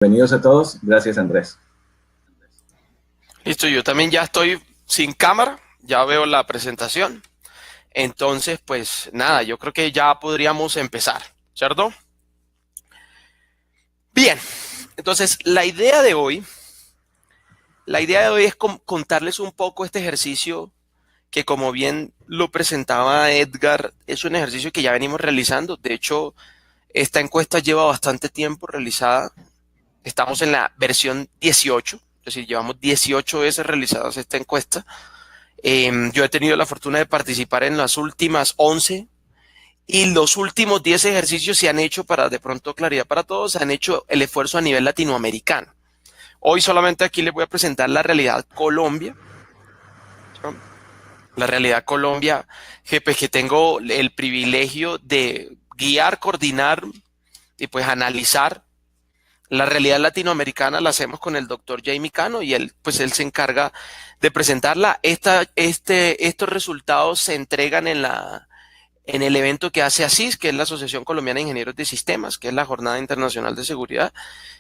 Bienvenidos a todos. Gracias, Andrés. Listo, yo también ya estoy sin cámara, ya veo la presentación. Entonces, pues nada, yo creo que ya podríamos empezar, ¿cierto? Bien, entonces la idea de hoy es contarles un poco este ejercicio que, como bien lo presentaba Edgar, es un ejercicio que ya venimos realizando. De hecho, esta encuesta lleva bastante tiempo realizada. Estamos en la versión 18, es decir, llevamos 18 veces realizadas esta encuesta. Yo he tenido la fortuna de participar en las últimas 11 y los últimos 10 ejercicios se han hecho, para de pronto claridad para todos, se han hecho el esfuerzo a nivel latinoamericano. Hoy solamente aquí les voy a presentar la realidad Colombia. La realidad Colombia, que tengo el privilegio de guiar, coordinar y pues analizar. La realidad latinoamericana la hacemos con el doctor Jaime Cano y él se encarga de presentarla. Estos resultados se entregan en el evento que hace ASIS, que es la Asociación Colombiana de Ingenieros de Sistemas, que es la Jornada Internacional de Seguridad,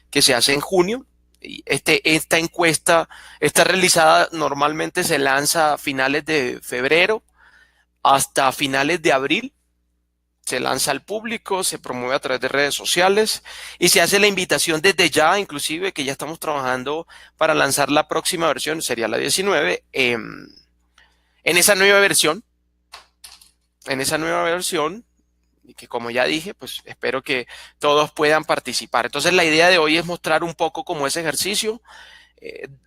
que se hace en junio. Y esta encuesta está realizada, normalmente se lanza a finales de febrero hasta finales de abril. Se lanza al público, se promueve a través de redes sociales y se hace la invitación desde ya, inclusive que ya estamos trabajando para lanzar la próxima versión, sería la 19, en esa nueva versión, y que, como ya dije, pues espero que todos puedan participar. Entonces la idea de hoy es mostrar un poco como ese ejercicio,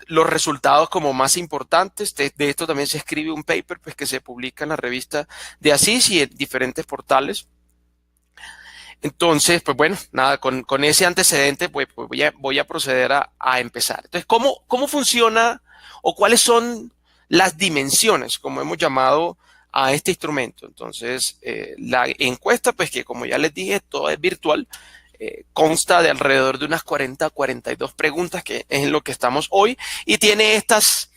los resultados como más importantes. De esto también se escribe un paper, pues, que se publica en la revista de ASIS y en diferentes portales. Entonces, pues bueno, nada, con ese antecedente pues voy a proceder a empezar. Entonces, ¿cómo funciona o cuáles son las dimensiones, como hemos llamado a este instrumento? Entonces, la encuesta, pues, que como ya les dije, todo es virtual, consta de alrededor de unas 40 a 42 preguntas, que es en lo que estamos hoy, y tiene estas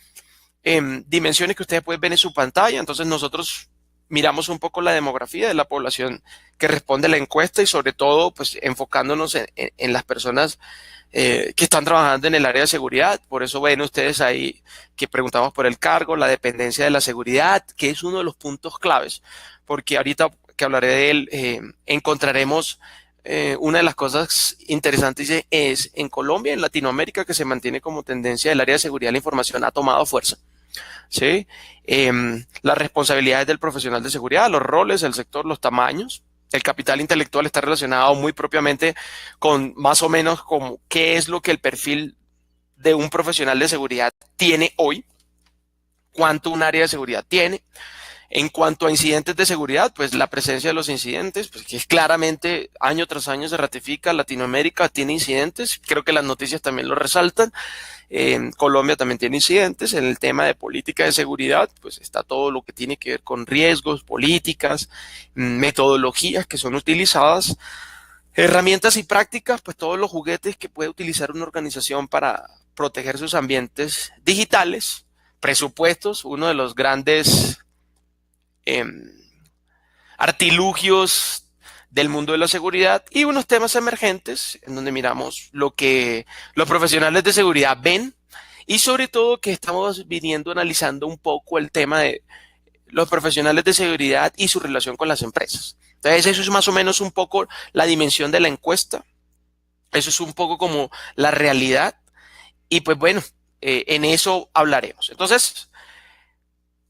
dimensiones que ustedes pueden ver en su pantalla. Entonces, nosotros miramos un poco la demografía de la población que responde a la encuesta y, sobre todo, pues enfocándonos en las personas que están trabajando en el área de seguridad. Por eso ven ustedes ahí que preguntamos por el cargo, la dependencia de la seguridad, que es uno de los puntos claves, porque ahorita que hablaré de él, encontraremos una de las cosas interesantes es en Colombia, en Latinoamérica, que se mantiene como tendencia, el área de seguridad de la información ha tomado fuerza. ¿Sí? Las responsabilidades del profesional de seguridad, los roles, el sector, los tamaños. El capital intelectual está relacionado muy propiamente con más o menos como qué es lo que el perfil de un profesional de seguridad tiene hoy, cuánto un área de seguridad tiene. En cuanto a incidentes de seguridad, pues la presencia de los incidentes, pues que claramente año tras año se ratifica, Latinoamérica tiene incidentes, creo que las noticias también lo resaltan. Colombia también tiene incidentes. En el tema de política de seguridad, pues está todo lo que tiene que ver con riesgos, políticas, metodologías que son utilizadas, herramientas y prácticas, pues todos los juguetes que puede utilizar una organización para proteger sus ambientes digitales, presupuestos, uno de los grandes artilugios del mundo de la seguridad, y unos temas emergentes en donde miramos lo que los profesionales de seguridad ven, y sobre todo que estamos viniendo analizando un poco el tema de los profesionales de seguridad y su relación con las empresas. Entonces, eso es más o menos un poco la dimensión de la encuesta. Eso es un poco como la realidad, y pues bueno, en eso hablaremos. Entonces,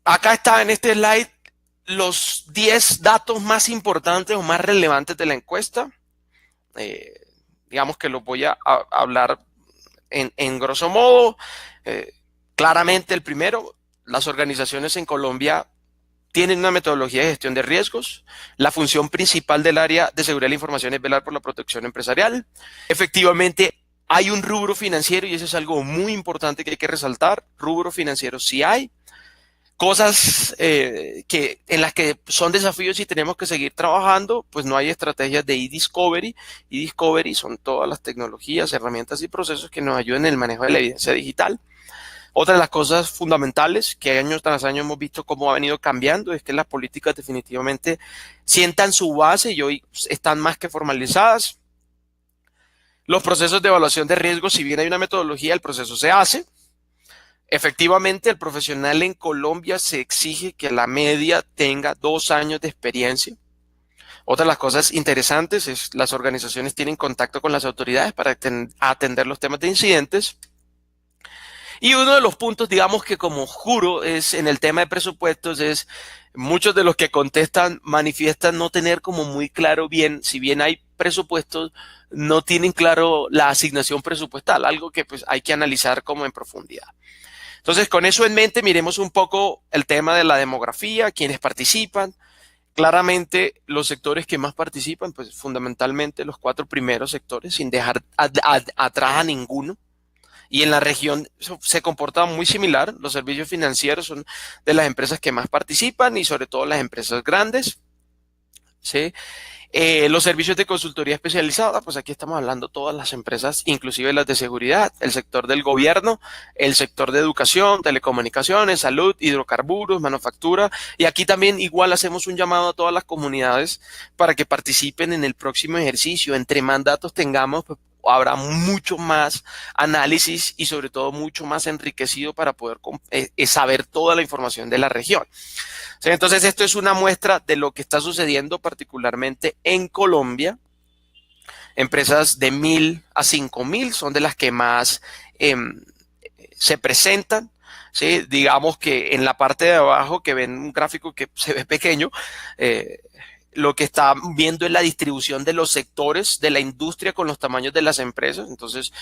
acá está en este slide los 10 datos más importantes o más relevantes de la encuesta. Digamos que los voy a hablar en grosso modo. Claramente, el primero, las organizaciones en Colombia tienen una metodología de gestión de riesgos. La función principal del área de seguridad de la información es velar por la protección empresarial. Efectivamente, hay un rubro financiero, y eso es algo muy importante que hay que resaltar. Rubro financiero sí hay. Cosas en las que son desafíos y tenemos que seguir trabajando, pues no hay estrategias de e-discovery. E-discovery son todas las tecnologías, herramientas y procesos que nos ayuden en el manejo de la evidencia digital. Otra de las cosas fundamentales que año tras año hemos visto cómo ha venido cambiando es que las políticas definitivamente sientan su base y hoy están más que formalizadas. Los procesos de evaluación de riesgo, si bien hay una metodología, el proceso se hace. Efectivamente, el profesional en Colombia se exige que la media tenga 2 años de experiencia. Otra de las cosas interesantes es las organizaciones tienen contacto con las autoridades para atender los temas de incidentes. Y uno de los puntos, digamos que como juro, es en el tema de presupuestos, es muchos de los que contestan manifiestan no tener como muy claro bien, si bien hay presupuestos, no tienen claro la asignación presupuestal, algo que pues hay que analizar como en profundidad. Entonces, con eso en mente, miremos un poco el tema de la demografía, quienes participan. Claramente, los sectores que más participan, pues fundamentalmente los 4 primeros sectores, sin dejar atrás a ninguno. Y en la región se comporta muy similar. Los servicios financieros son de las empresas que más participan y sobre todo las empresas grandes, ¿sí? Los servicios de consultoría especializada, pues aquí estamos hablando todas las empresas, inclusive las de seguridad, el sector del gobierno, el sector de educación, telecomunicaciones, salud, hidrocarburos, manufactura. Y aquí también igual hacemos un llamado a todas las comunidades para que participen en el próximo ejercicio. Entre más datos tengamos, pues, habrá mucho más análisis y sobre todo mucho más enriquecido para poder saber toda la información de la región. ¿Sí? Entonces esto es una muestra de lo que está sucediendo particularmente en Colombia. Empresas de 1.000 a 5.000 son de las que más se presentan. ¿Sí? Digamos que en la parte de abajo, que ven un gráfico que se ve pequeño, lo que está viendo es la distribución de los sectores de la industria con los tamaños de las empresas. Entonces,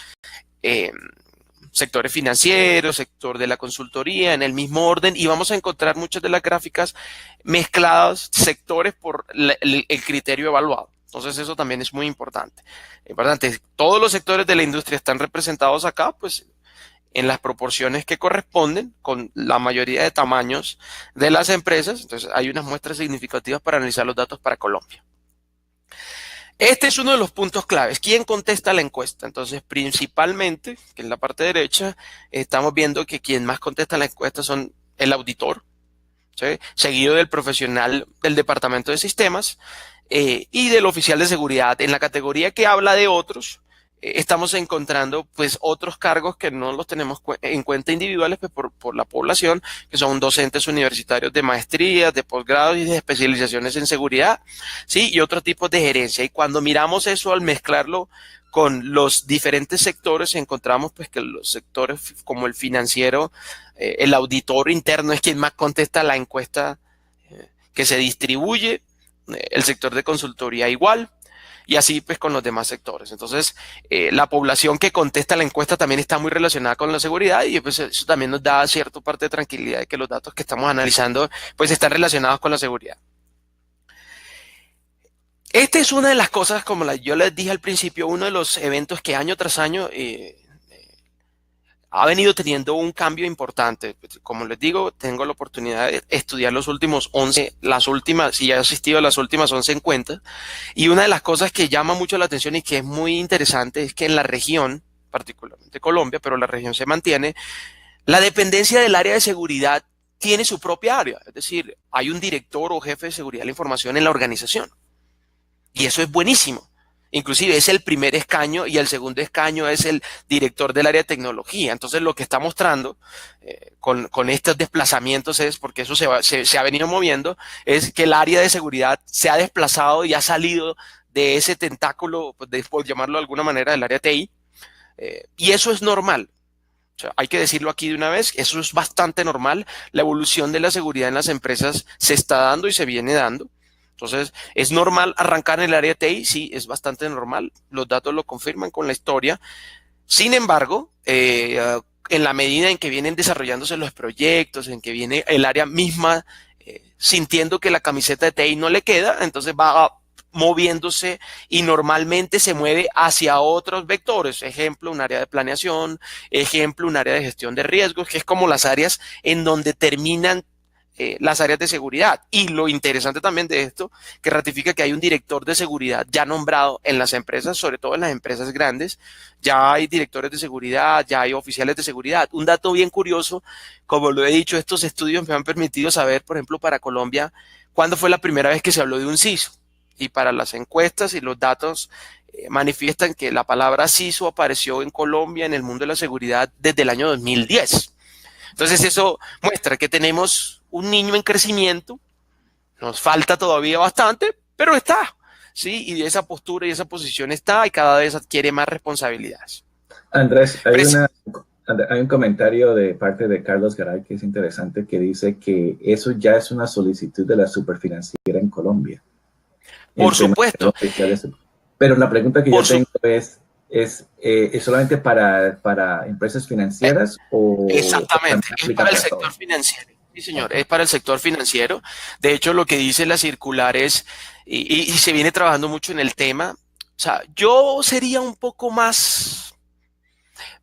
sectores financieros, sector de la consultoría, en el mismo orden, y vamos a encontrar muchas de las gráficas mezcladas, sectores por el criterio evaluado. Entonces, eso también es muy importante. Importante, todos los sectores de la industria están representados acá, pues, en las proporciones que corresponden con la mayoría de tamaños de las empresas. Entonces, hay unas muestras significativas para analizar los datos para Colombia. Este es uno de los puntos claves. ¿Quién contesta la encuesta? Entonces, principalmente, que en la parte derecha, estamos viendo que quien más contesta la encuesta son el auditor, ¿sí? Seguido del profesional del departamento de sistemas y del oficial de seguridad. En la categoría que habla de otros, estamos encontrando pues otros cargos que no los tenemos en cuenta individuales pues, por la población, que son docentes universitarios de maestrías, de posgrados y de especializaciones en seguridad, ¿sí? Y otros tipos de gerencia. Y cuando miramos eso al mezclarlo con los diferentes sectores, encontramos pues que los sectores como el financiero, el auditor interno es quien más contesta la encuesta que se distribuye, el sector de consultoría igual, y así pues con los demás sectores. Entonces, la población que contesta la encuesta también está muy relacionada con la seguridad y pues eso también nos da cierta parte de tranquilidad de que los datos que estamos analizando pues están relacionados con la seguridad. Esta es una de las cosas, como yo les dije al principio, uno de los eventos que año tras año ha venido teniendo un cambio importante. Como les digo, tengo la oportunidad de estudiar los últimos 11, si ya he asistido a las últimas 11 encuestas. Y una de las cosas que llama mucho la atención y que es muy interesante es que en la región, particularmente Colombia, pero la región se mantiene, la dependencia del área de seguridad tiene su propia área. Es decir, hay un director o jefe de seguridad de la información en la organización. Y eso es buenísimo. Inclusive es el primer escaño y el segundo escaño es el director del área de tecnología. Entonces lo que está mostrando con estos desplazamientos es, porque eso se ha venido moviendo, es que el área de seguridad se ha desplazado y ha salido de ese tentáculo, pues, por llamarlo de alguna manera, del área TI. Y eso es normal. O sea, hay que decirlo aquí de una vez, eso es bastante normal. La evolución de la seguridad en las empresas se está dando y se viene dando. Entonces, ¿es normal arrancar en el área de TI? Sí, es bastante normal. Los datos lo confirman con la historia. Sin embargo, en la medida en que vienen desarrollándose los proyectos, en que viene el área misma sintiendo que la camiseta de TI no le queda, entonces va moviéndose y normalmente se mueve hacia otros vectores. Ejemplo, un área de planeación, ejemplo, un área de gestión de riesgos, que es como las áreas en donde terminan las áreas de seguridad. Y lo interesante también de esto, que ratifica que hay un director de seguridad ya nombrado en las empresas, sobre todo en las empresas grandes. Ya hay directores de seguridad, ya hay oficiales de seguridad. Un dato bien curioso, como lo he dicho, estos estudios me han permitido saber, por ejemplo, para Colombia, cuándo fue la primera vez que se habló de un CISO. Y para las encuestas y los datos manifiestan que la palabra CISO apareció en Colombia en el mundo de la seguridad desde el año 2010. Entonces eso muestra que tenemos un niño en crecimiento, nos falta todavía bastante, pero está, ¿sí? Y esa postura y esa posición está y cada vez adquiere más responsabilidades. Andrés, hay un comentario de parte de Carlos Garay que es interesante, que dice que eso ya es una solicitud de la superfinanciera en Colombia. Por supuesto. Pero la pregunta que yo tengo ¿es solamente para empresas financieras o...? Exactamente, es para el sector financiero. Sí, señor, es para el sector financiero. De hecho, lo que dice la circular es, y se viene trabajando mucho en el tema, o sea, yo sería un poco más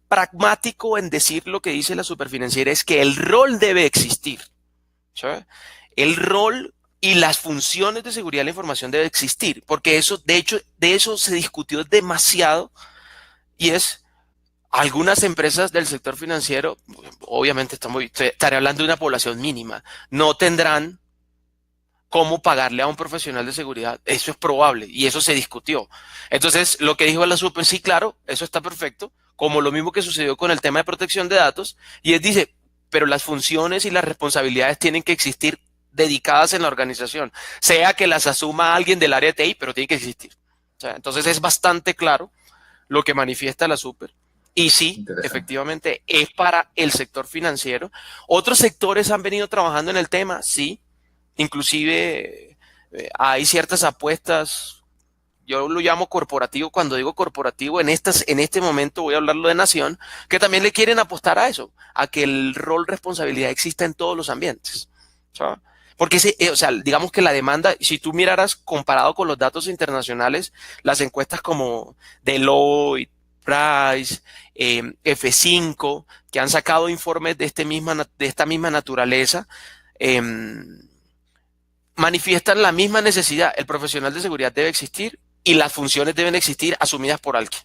pragmático en decir lo que dice la superfinanciera, es que el rol debe existir. ¿Sí? El rol y las funciones de seguridad de la información deben existir, porque eso, de hecho, de eso se discutió demasiado, y es algunas empresas del sector financiero, obviamente estaré hablando de una población mínima, no tendrán cómo pagarle a un profesional de seguridad. Eso es probable y eso se discutió. Entonces, lo que dijo la SUPEN, sí, claro, eso está perfecto, como lo mismo que sucedió con el tema de protección de datos, y él dice, pero las funciones y las responsabilidades tienen que existir dedicadas en la organización, sea que las asuma alguien del área de TI, pero tiene que existir. O sea, entonces es bastante claro lo que manifiesta la SUPER. Y sí, efectivamente, es para el sector financiero. Otros sectores han venido trabajando en el tema, sí. Inclusive hay ciertas apuestas, yo lo llamo corporativo. Cuando digo corporativo, en este momento voy a hablarlo de Nación, que también le quieren apostar a eso, a que el rol responsabilidad exista en todos los ambientes. ¿Sabes? Porque o sea, digamos que la demanda, si tú miraras comparado con los datos internacionales, las encuestas como Deloitte, Price, F5, que han sacado informes de esta misma naturaleza, manifiestan la misma necesidad. El profesional de seguridad debe existir y las funciones deben existir asumidas por alguien.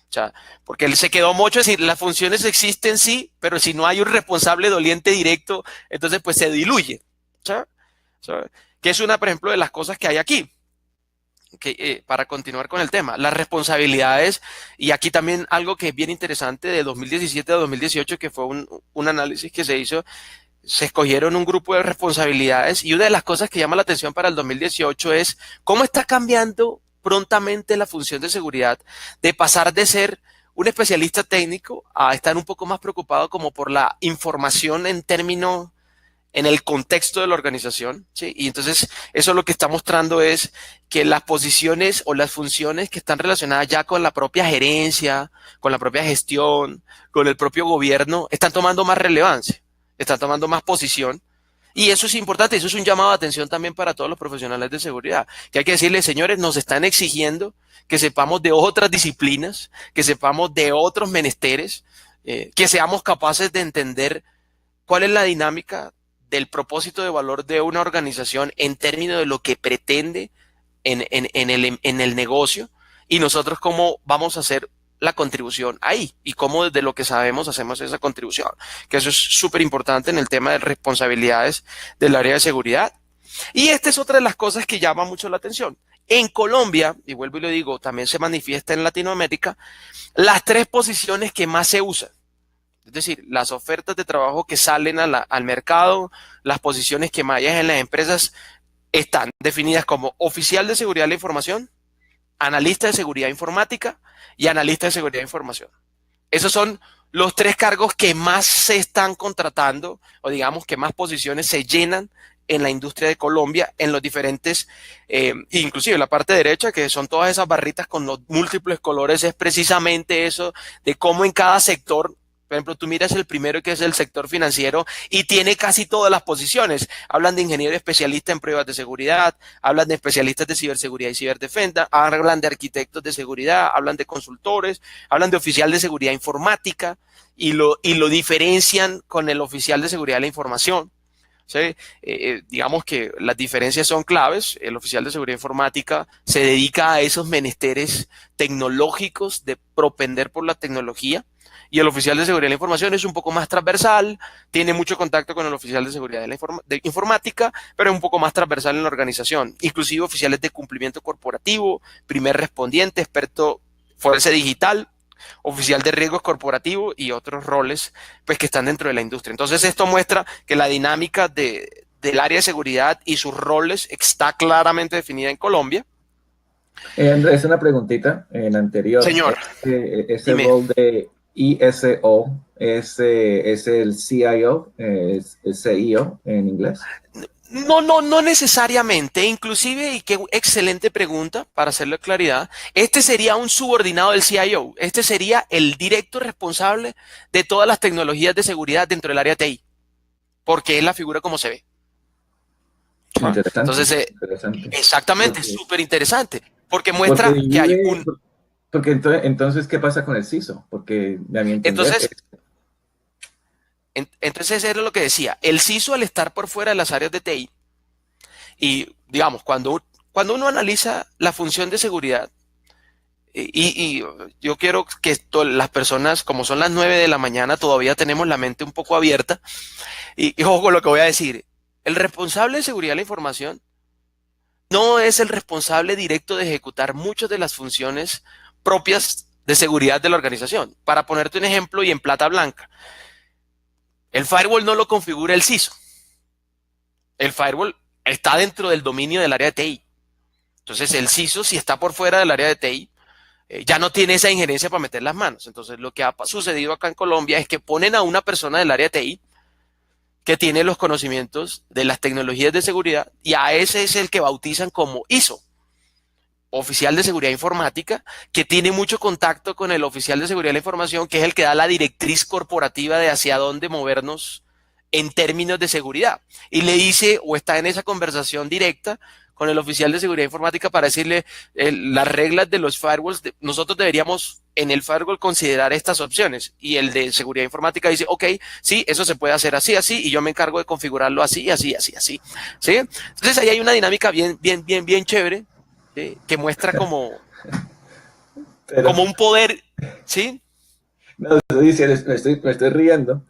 O sea, porque él se quedó mucho decir, las funciones existen sí, pero si no hay un responsable doliente directo, entonces pues se diluye. ¿Sabe? Que es una, por ejemplo, de las cosas que hay aquí. Para continuar con el tema, las responsabilidades, y aquí también algo que es bien interesante de 2017 a 2018, que fue un análisis que se hizo, se escogieron un grupo de responsabilidades, y una de las cosas que llama la atención para el 2018 es cómo está cambiando prontamente la función de seguridad, de pasar de ser un especialista técnico a estar un poco más preocupado como por la información en el contexto de la organización, ¿sí? Y entonces eso lo que está mostrando es que las posiciones o las funciones que están relacionadas ya con la propia gerencia, con la propia gestión, con el propio gobierno, están tomando más relevancia, están tomando más posición. Y eso es importante, eso es un llamado de atención también para todos los profesionales de seguridad, que hay que decirles, señores, nos están exigiendo que sepamos de otras disciplinas, que sepamos de otros menesteres, que seamos capaces de entender cuál es la dinámica del propósito de valor de una organización en términos de lo que pretende en el negocio, y nosotros cómo vamos a hacer la contribución ahí y cómo desde lo que sabemos hacemos esa contribución, que eso es súper importante en el tema de responsabilidades del área de seguridad. Y esta es otra de las cosas que llama mucho la atención. En Colombia, y vuelvo y lo digo, también se manifiesta en Latinoamérica, las tres posiciones que más se usan. Es decir, las ofertas de trabajo que salen al mercado, las posiciones que más hay en las empresas, están definidas como oficial de seguridad de la información, analista de seguridad informática y analista de seguridad de información. Esos son los tres cargos que más se están contratando, o digamos que más posiciones se llenan en la industria de Colombia, en los diferentes, inclusive la parte derecha, que son todas esas barritas con los múltiples colores, es precisamente eso de cómo en cada sector. Por ejemplo, tú miras el primero, que es el sector financiero, y tiene casi todas las posiciones. Hablan de ingeniero especialista en pruebas de seguridad, hablan de especialistas de ciberseguridad y ciberdefensa, hablan de arquitectos de seguridad, hablan de consultores, hablan de oficial de seguridad informática, y lo diferencian con el oficial de seguridad de la información. O ¿sí? Digamos que las diferencias son claves. El oficial de seguridad informática se dedica a esos menesteres tecnológicos de propender por la tecnología. Y el oficial de seguridad de la información es un poco más transversal, tiene mucho contacto con el oficial de seguridad de informática, pero es un poco más transversal en la organización. Inclusive oficiales de cumplimiento corporativo, primer respondiente, experto forense digital, oficial de riesgos corporativos y otros roles pues, que están dentro de la industria. Entonces esto muestra que la dinámica del área de seguridad y sus roles está claramente definida en Colombia. Andrés, una preguntita en anterior. Señor, Ese dime. rol de ISO es el CIO, es CIO en inglés. No necesariamente, inclusive, y qué excelente pregunta para hacerle claridad, este sería un subordinado del CIO, este sería el directo responsable de todas las tecnologías de seguridad dentro del área TI, porque es la figura como se ve. ¿Ah? Interesante, Entonces, interesante. exactamente, es Porque, súper interesante, porque porque muestra que hay divide, un... porque entonces, ¿qué pasa con el CISO? Porque a mi entender, Entonces, entonces era lo que decía, el CISO al estar por fuera de las áreas de TI, y digamos, cuando uno analiza la función de seguridad, y yo quiero que las personas, como son las 9 de la mañana, todavía tenemos la mente un poco abierta. Y ojo con lo que voy a decir. El responsable de seguridad de la información no es el responsable directo de ejecutar muchas de las funciones propias de seguridad de la organización. Para ponerte un ejemplo y en plata blanca, el firewall no lo configura el CISO. El firewall está dentro del dominio del área de TI. Entonces el CISO, si está por fuera del área de TI, ya no tiene esa injerencia para meter las manos. Entonces, lo que ha sucedido acá en Colombia es que ponen a una persona del área de TI que tiene los conocimientos de las tecnologías de seguridad y a ese es el que bautizan como ISO, oficial de seguridad informática, que tiene mucho contacto con el oficial de seguridad de la información, que es el que da la directriz corporativa de hacia dónde movernos en términos de seguridad. Y le dice, o está en esa conversación directa con el oficial de seguridad informática para decirle las reglas de los firewalls, nosotros deberíamos en el firewall considerar estas opciones. Y el de seguridad informática dice, ok, sí, eso se puede hacer así, así, y yo me encargo de configurarlo así, así, así, así. ¿Sí? Entonces ahí hay una dinámica bien chévere, ¿sí? Que muestra pero como un poder, ¿sí? no, estoy diciendo, me estoy riendo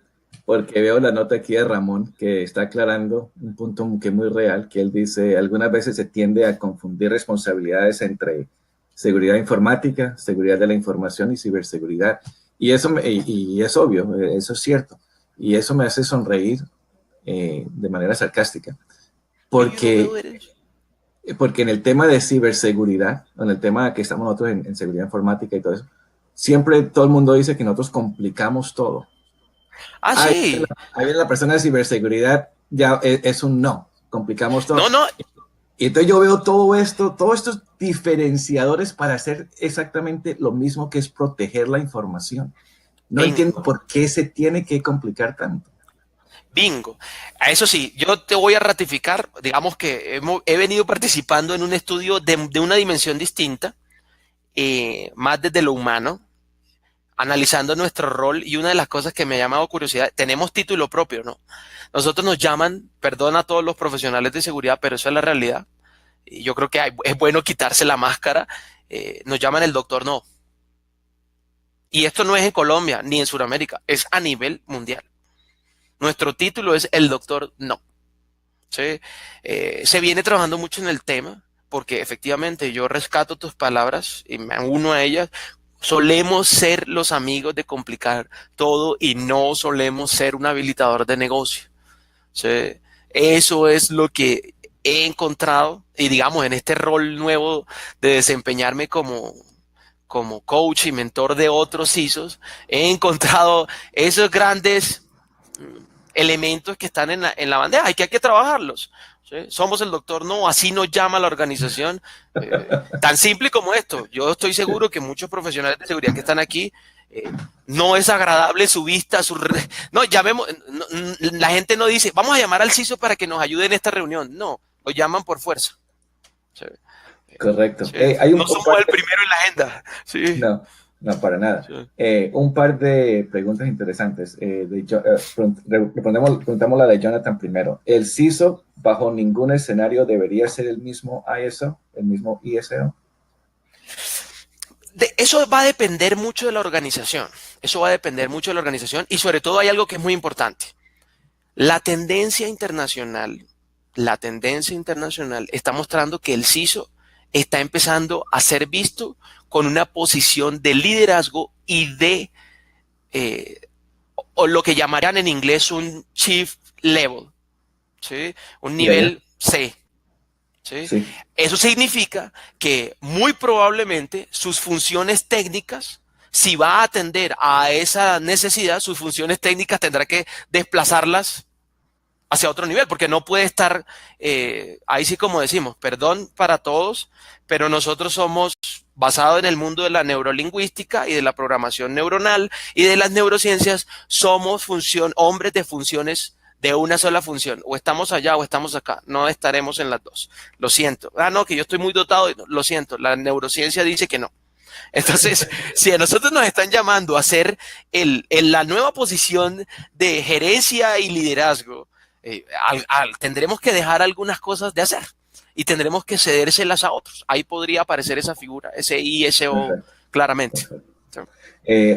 porque veo la nota aquí de Ramón que está aclarando un punto que es muy real, que él dice, algunas veces se tiende a confundir responsabilidades entre seguridad informática, seguridad de la información y ciberseguridad. Y eso y es obvio, eso es cierto. Y eso me hace sonreír de manera sarcástica, porque, porque en el tema de ciberseguridad, en el tema que estamos nosotros en seguridad informática y todo eso, siempre todo el mundo dice que nosotros complicamos todo. Ah, sí. Ahí viene la persona de ciberseguridad, ya es un no, complicamos todo. No, no. Y entonces yo veo todos estos diferenciadores para hacer exactamente lo mismo que es proteger la información. No entiendo por qué se tiene que complicar tanto. Bingo. A eso sí, yo te voy a ratificar, digamos que he venido participando en un estudio de una dimensión distinta, más desde lo humano, analizando nuestro rol y una de las cosas que me ha llamado curiosidad, tenemos título propio, ¿no? Nosotros nos llaman, perdón a todos los profesionales de seguridad, pero eso es la realidad. Y yo creo que es bueno quitarse la máscara. Nos llaman el doctor no. Y esto no es en Colombia ni en Sudamérica, es a nivel mundial. Nuestro título es el doctor no. ¿Sí? Se viene trabajando mucho en el tema porque efectivamente yo rescato tus palabras y me uno a ellas. Solemos ser los amigos de complicar todo y no solemos ser un habilitador de negocio. ¿Sí? Eso es lo que he encontrado y digamos en este rol nuevo de desempeñarme como coach y mentor de otros CISOs, he encontrado esos grandes elementos que están en la bandeja y que hay que trabajarlos. ¿Sí? Somos el doctor no, así nos llama la organización. Tan simple como esto. Yo estoy seguro que muchos profesionales de seguridad que están aquí, no es agradable su vista, no, llamemos, no, la gente no dice, vamos a llamar al CISO para que nos ayude en esta reunión. No, lo llaman por fuerza. ¿Sí? Correcto. ¿Sí? Hay no somos el primero en la agenda. ¿Sí? No. No, para nada. Sí. Un par de preguntas interesantes. Preguntamos la de Jonathan primero. ¿El CISO bajo ningún escenario debería ser el mismo ISO, el mismo ISO? Eso va a depender mucho de la organización. Eso va a depender mucho de la organización y sobre todo hay algo que es muy importante. La tendencia internacional, la tendencia internacional está mostrando que el CISO está empezando a ser visto con una posición de liderazgo y de eh, o lo que llamarían en inglés un chief level, ¿sí? Un Ya, ya. nivel C. ¿Sí? Sí. Eso significa que muy probablemente sus funciones técnicas, si va a atender a esa necesidad, sus funciones técnicas tendrá que desplazarlas hacia otro nivel, porque no puede estar, ahí sí como decimos, perdón para todos, pero nosotros somos basados en el mundo de la neurolingüística y de la programación neuronal y de las neurociencias, somos hombres de funciones de una sola función, o estamos allá o estamos acá, no estaremos en las dos, lo siento, no, que yo estoy muy dotado, lo siento, la neurociencia dice que no. Entonces, si a nosotros nos están llamando a ser la nueva posición de gerencia y liderazgo, tendremos que dejar algunas cosas de hacer y tendremos que cedérselas a otros. Ahí podría aparecer esa figura, ese ISO Perfecto. claramente. Perfecto.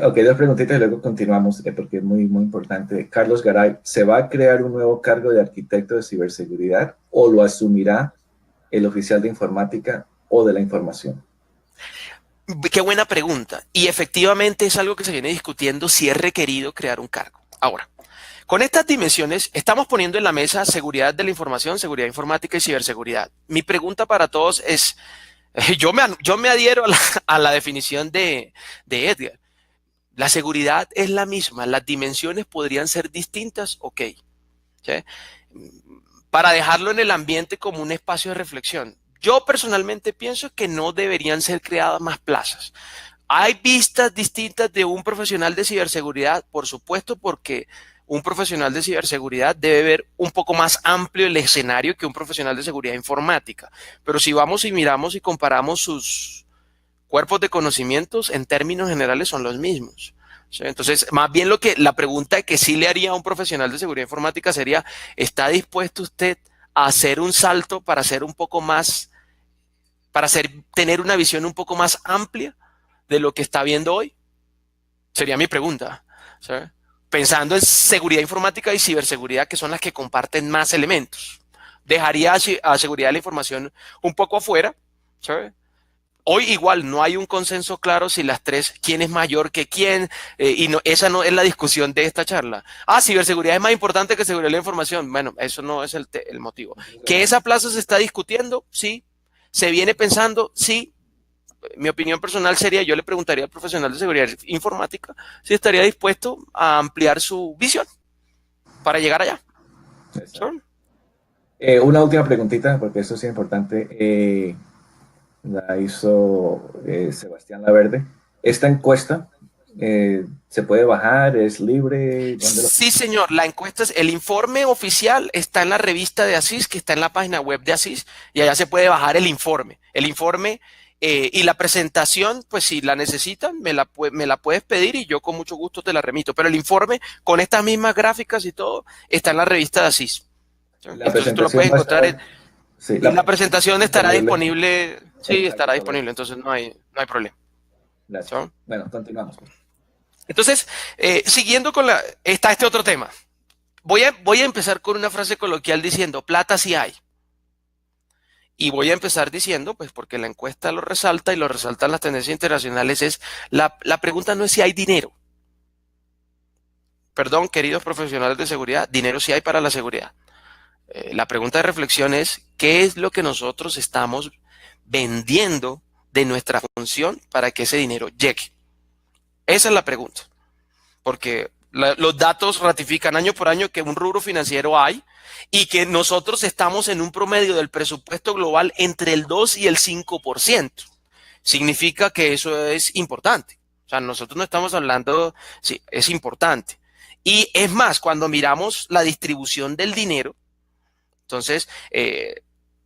Ok, dos preguntitas y luego continuamos, porque es muy, muy importante. Carlos Garay, ¿se va a crear un nuevo cargo de arquitecto de ciberseguridad o lo asumirá el oficial de informática o de la información? Qué buena pregunta. Y efectivamente es algo que se viene discutiendo si es requerido crear un cargo. Ahora, con estas dimensiones estamos poniendo en la mesa seguridad de la información, seguridad informática y ciberseguridad. Mi pregunta para todos es, yo me adhiero a la definición de Edgar. La seguridad es la misma, las dimensiones podrían ser distintas, ok. ¿Sí? Para dejarlo en el ambiente como un espacio de reflexión. Yo personalmente pienso que no deberían ser creadas más plazas. Hay vistas distintas de un profesional de ciberseguridad, por supuesto, porque un profesional de ciberseguridad debe ver un poco más amplio el escenario que un profesional de seguridad informática. Pero si vamos y miramos y comparamos sus cuerpos de conocimientos, en términos generales son los mismos. ¿Sí? Entonces, más bien la pregunta que sí le haría a un profesional de seguridad informática sería, ¿está dispuesto usted a hacer un salto para ser un poco más, tener una visión un poco más amplia de lo que está viendo hoy? Sería mi pregunta. ¿Sí? Pensando en seguridad informática y ciberseguridad, que son las que comparten más elementos. Dejaría a seguridad de la información un poco afuera. ¿Sí? Hoy igual no hay un consenso claro si las tres, quién es mayor que quién, y no, esa no es la discusión de esta charla. Ciberseguridad es más importante que seguridad de la información. Bueno, eso no es el motivo. ¿Que esa plaza se está discutiendo? Sí. ¿Se viene pensando? Sí. Mi opinión personal sería, yo le preguntaría al profesional de seguridad informática si estaría dispuesto a ampliar su visión para llegar allá. ¿Sí? Una última preguntita, porque eso sí es importante. La hizo Sebastián Laverde. Esta encuesta se puede bajar, es libre. ¿Dónde lo... Sí, señor. La encuesta, el informe oficial está en la revista de ASIS, que está en la página web de ASIS, y allá se puede bajar el informe. El informe y la presentación, pues si la necesitan, me la puedes pedir y yo con mucho gusto te la remito. Pero el informe con estas mismas gráficas y todo está en la revista de ASIS. La Entonces tú lo puedes presentación va a encontrar estar, sí, y la presentación estará disponible. disponible. Sí, estará Exacto, disponible, correcto. entonces no hay problema. ¿Sí? Gracias. Bueno, continuamos. Entonces, siguiendo está este otro tema. Voy a empezar con una frase coloquial diciendo, plata sí hay. Y voy a empezar diciendo, pues porque la encuesta lo resalta y lo resaltan las tendencias internacionales, la pregunta no es si hay dinero. Perdón, queridos profesionales de seguridad, dinero sí hay para la seguridad. La pregunta de reflexión es, ¿qué es lo que nosotros estamos vendiendo de nuestra función para que ese dinero llegue? Esa es la pregunta. Porque los datos ratifican año por año que un rubro financiero hay y que nosotros estamos en un promedio del presupuesto global entre el 2 y el 5%. Significa que eso es importante. O sea, nosotros no estamos hablando, sí, es importante. Y es más, cuando miramos la distribución del dinero, entonces,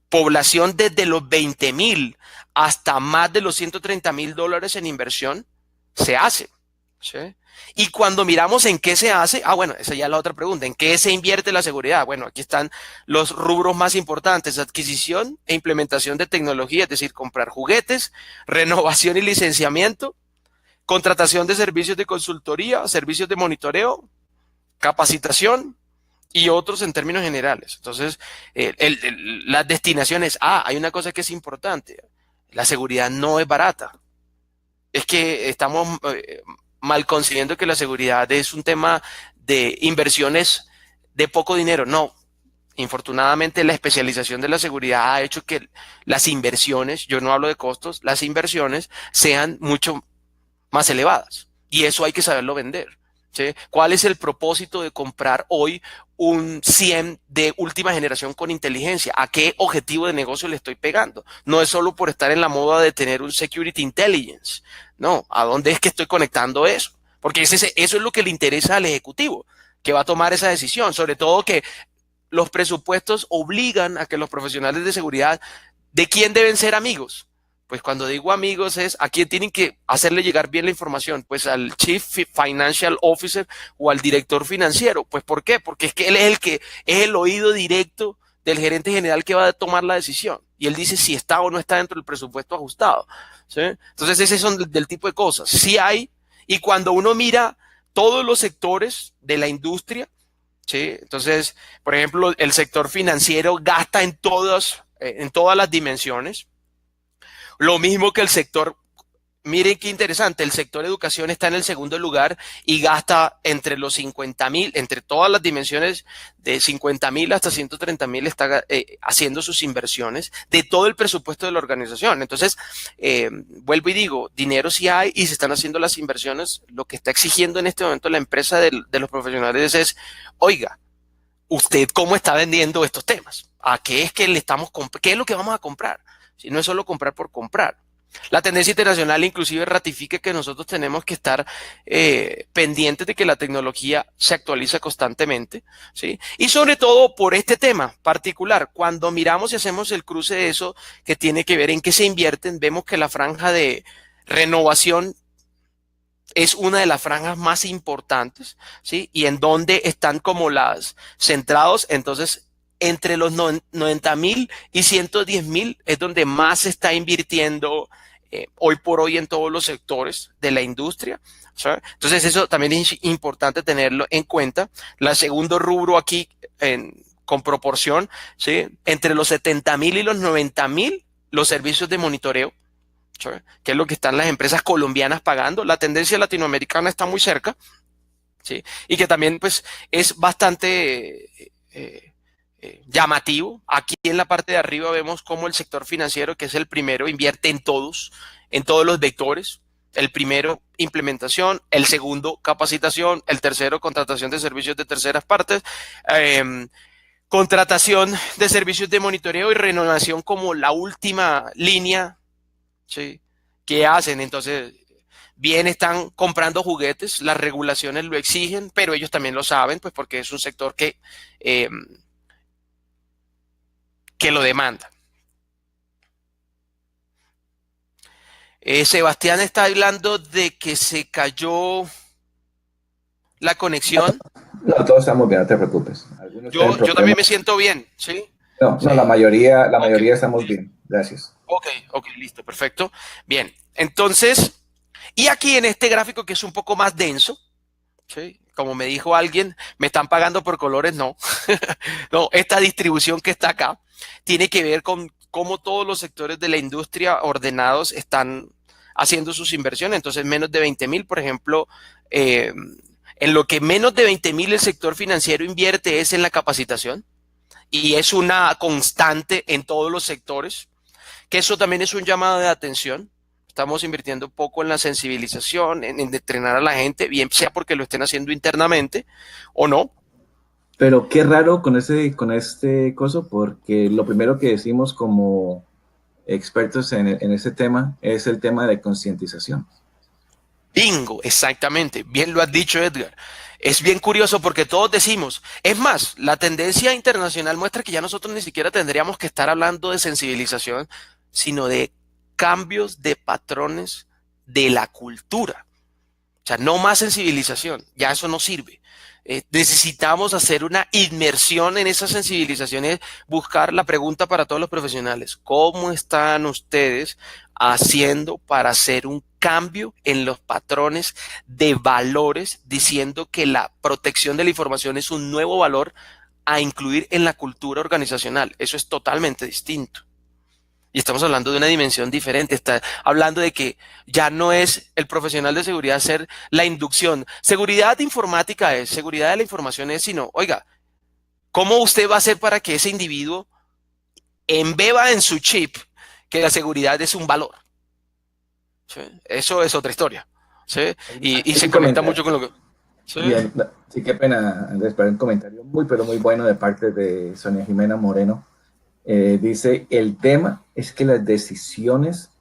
población desde los 20,000 hasta más de los $130,000 en inversión, se hace, ¿sí? Y cuando miramos en qué se hace, bueno, esa ya es la otra pregunta, ¿en qué se invierte la seguridad? Bueno, aquí están los rubros más importantes: adquisición e implementación de tecnología, es decir, comprar juguetes, renovación y licenciamiento, contratación de servicios de consultoría, servicios de monitoreo, capacitación y otros en términos generales. Entonces, las destinaciones, hay una cosa que es importante: la seguridad no es barata. Es que estamos mal concibiendo que la seguridad es un tema de inversiones de poco dinero. No, infortunadamente la especialización de la seguridad ha hecho que las inversiones, yo no hablo de costos, las inversiones sean mucho más elevadas. Y eso hay que saberlo vender, ¿sí? ¿Cuál es el propósito de comprar hoy un 100 de última generación con inteligencia? ¿A qué objetivo de negocio le estoy pegando? No es solo por estar en la moda de tener un security intelligence. No, ¿a dónde es que estoy conectando eso? Porque eso es lo que le interesa al ejecutivo, que va a tomar esa decisión. Sobre todo que los presupuestos obligan a que los profesionales de seguridad, ¿de quién deben ser amigos? Pues cuando digo amigos es a quién tienen que hacerle llegar bien la información, pues al Chief Financial Officer o al director financiero. Pues ¿por qué? Porque es que él es el oído directo del gerente general que va a tomar la decisión. Y él dice si está o no está dentro del presupuesto ajustado, ¿sí? Entonces esos son del tipo de cosas. Sí hay, y cuando uno mira todos los sectores de la industria, ¿sí? Entonces, por ejemplo, el sector financiero gasta en todas las dimensiones. Lo mismo que el sector, miren qué interesante, el sector educación está en el segundo lugar y gasta entre los 50,000, entre todas las dimensiones, de 50,000 hasta 130,000 está haciendo sus inversiones de todo el presupuesto de la organización. Entonces, vuelvo y digo, dinero sí hay y se están haciendo las inversiones. Lo que está exigiendo en este momento la empresa de los profesionales es, oiga, ¿usted cómo está vendiendo estos temas? ¿A qué es que qué es lo que vamos a comprar? Si no es solo comprar por comprar. La tendencia internacional inclusive ratifica que nosotros tenemos que estar pendientes de que la tecnología se actualiza constantemente, ¿sí? Y sobre todo por este tema particular, cuando miramos y hacemos el cruce de eso que tiene que ver en qué se invierten, vemos que la franja de renovación es una de las franjas más importantes, ¿sí? Y en donde están como las centrados. Entonces, entre los 90,000 y 110,000 es donde más se está invirtiendo hoy por hoy en todos los sectores de la industria, ¿sí? Entonces eso también es importante tenerlo en cuenta. La segundo rubro aquí con proporción, ¿sí? Entre los 70,000 y los 90,000 los servicios de monitoreo, ¿sí? Que es lo que están las empresas colombianas pagando. La tendencia latinoamericana está muy cerca, ¿sí? Y que también pues es bastante llamativo. Aquí en la parte de arriba vemos cómo el sector financiero, que es el primero, invierte en todos los vectores. El primero, implementación; el segundo, capacitación; el tercero, contratación de servicios de terceras partes, contratación de servicios de monitoreo y renovación como la última línea, ¿sí? ¿Qué hacen? Entonces, bien, están comprando juguetes, las regulaciones lo exigen, pero ellos también lo saben, pues porque es un sector que lo demanda. Sebastián está hablando de que se cayó la conexión. No, todos estamos bien, no te preocupes. Yo también me siento bien, ¿sí? No, Sí. la mayoría Okay. estamos bien. Gracias. Ok, listo, perfecto. Bien, entonces, y aquí en este gráfico que es un poco más denso, ¿sí? Como me dijo alguien, me están pagando por colores, no. No, esta distribución que está acá tiene que ver con cómo todos los sectores de la industria ordenados están haciendo sus inversiones. Entonces, menos de 20,000, por ejemplo, en lo que menos de 20,000 el sector financiero invierte es en la capacitación, y es una constante en todos los sectores, que eso también es un llamado de atención. Estamos invirtiendo poco en la sensibilización, en entrenar a la gente, bien sea porque lo estén haciendo internamente o no. Pero qué raro con este coso, porque lo primero que decimos como expertos en ese tema es el tema de concientización. Bingo, exactamente. Bien lo has dicho, Edgar. Es bien curioso porque todos decimos, es más, la tendencia internacional muestra que ya nosotros ni siquiera tendríamos que estar hablando de sensibilización, sino de cambios de patrones de la cultura. O sea, no más sensibilización, ya eso no sirve. Necesitamos hacer una inmersión en esas sensibilizaciones, buscar la pregunta para todos los profesionales. ¿Cómo están ustedes haciendo para hacer un cambio en los patrones de valores, diciendo que la protección de la información es un nuevo valor a incluir en la cultura organizacional? Eso es totalmente distinto. Y estamos hablando de una dimensión diferente. Está hablando de que ya no es el profesional de seguridad ser la inducción. Seguridad informática es, seguridad de la información es, sino, oiga, ¿cómo usted va a hacer para que ese individuo embeba en su chip que la seguridad es un valor? ¿Sí? Eso es otra historia. ¿Sí? Y se conecta mucho con lo que... ¿Sí? Bien, sí, qué pena, Andrés, pero un comentario muy, pero muy bueno de parte de Sonia Jimena Moreno. Dice, el tema es que las decisiones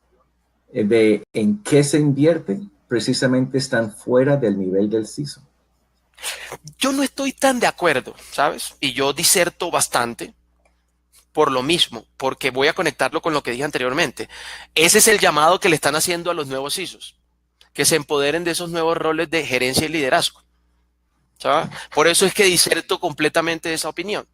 de en qué se invierte precisamente están fuera del nivel del CISO. Yo no estoy tan de acuerdo, ¿sabes? Y yo diserto bastante por lo mismo, porque voy a conectarlo con lo que dije anteriormente. Ese es el llamado que le están haciendo a los nuevos CISOs, que se empoderen de esos nuevos roles de gerencia y liderazgo. ¿Sabes? Por eso es que diserto completamente de esa opinión,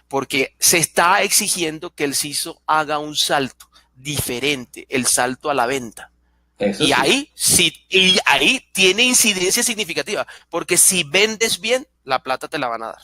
porque se está exigiendo que el CISO haga un salto diferente, el salto a la venta. Eso Y sí. ahí sí, y ahí tiene incidencia significativa, porque si vendes bien, la plata te la van a dar.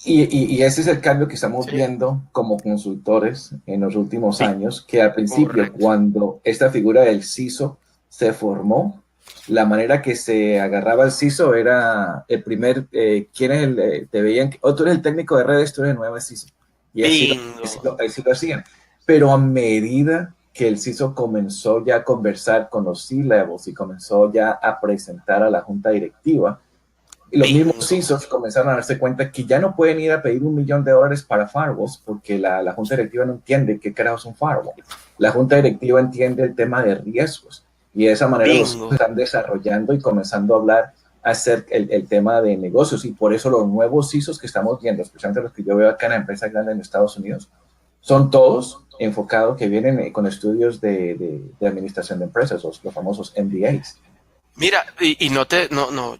Y ese es el cambio que estamos Sí, viendo como consultores en los últimos sí, años, que al principio, correcto. cuando esta figura del CISO se formó, la manera que se agarraba el CISO era el primer, ¿quién es el? Te veían, tú eres el técnico de redes, tú eres el nuevo CISO. Y Bingo. así lo hacían. Pero a medida que el CISO comenzó ya a conversar con los C-levels y comenzó ya a presentar a la junta directiva, y los mismos Bingo. CISOs comenzaron a darse cuenta que ya no pueden ir a pedir $1 millón para firewalls porque la junta directiva no entiende qué carajo es un firewall. La junta directiva entiende el tema de riesgos y de esa manera los CISOs Bingo. están desarrollando y comenzando a hablar acerca el tema de negocios, y por eso los nuevos CISOs que estamos viendo, especialmente los que yo veo acá en la empresa grande en Estados Unidos, son todos enfocados que vienen con estudios de administración de empresas, los famosos MBAs. Mira, y no,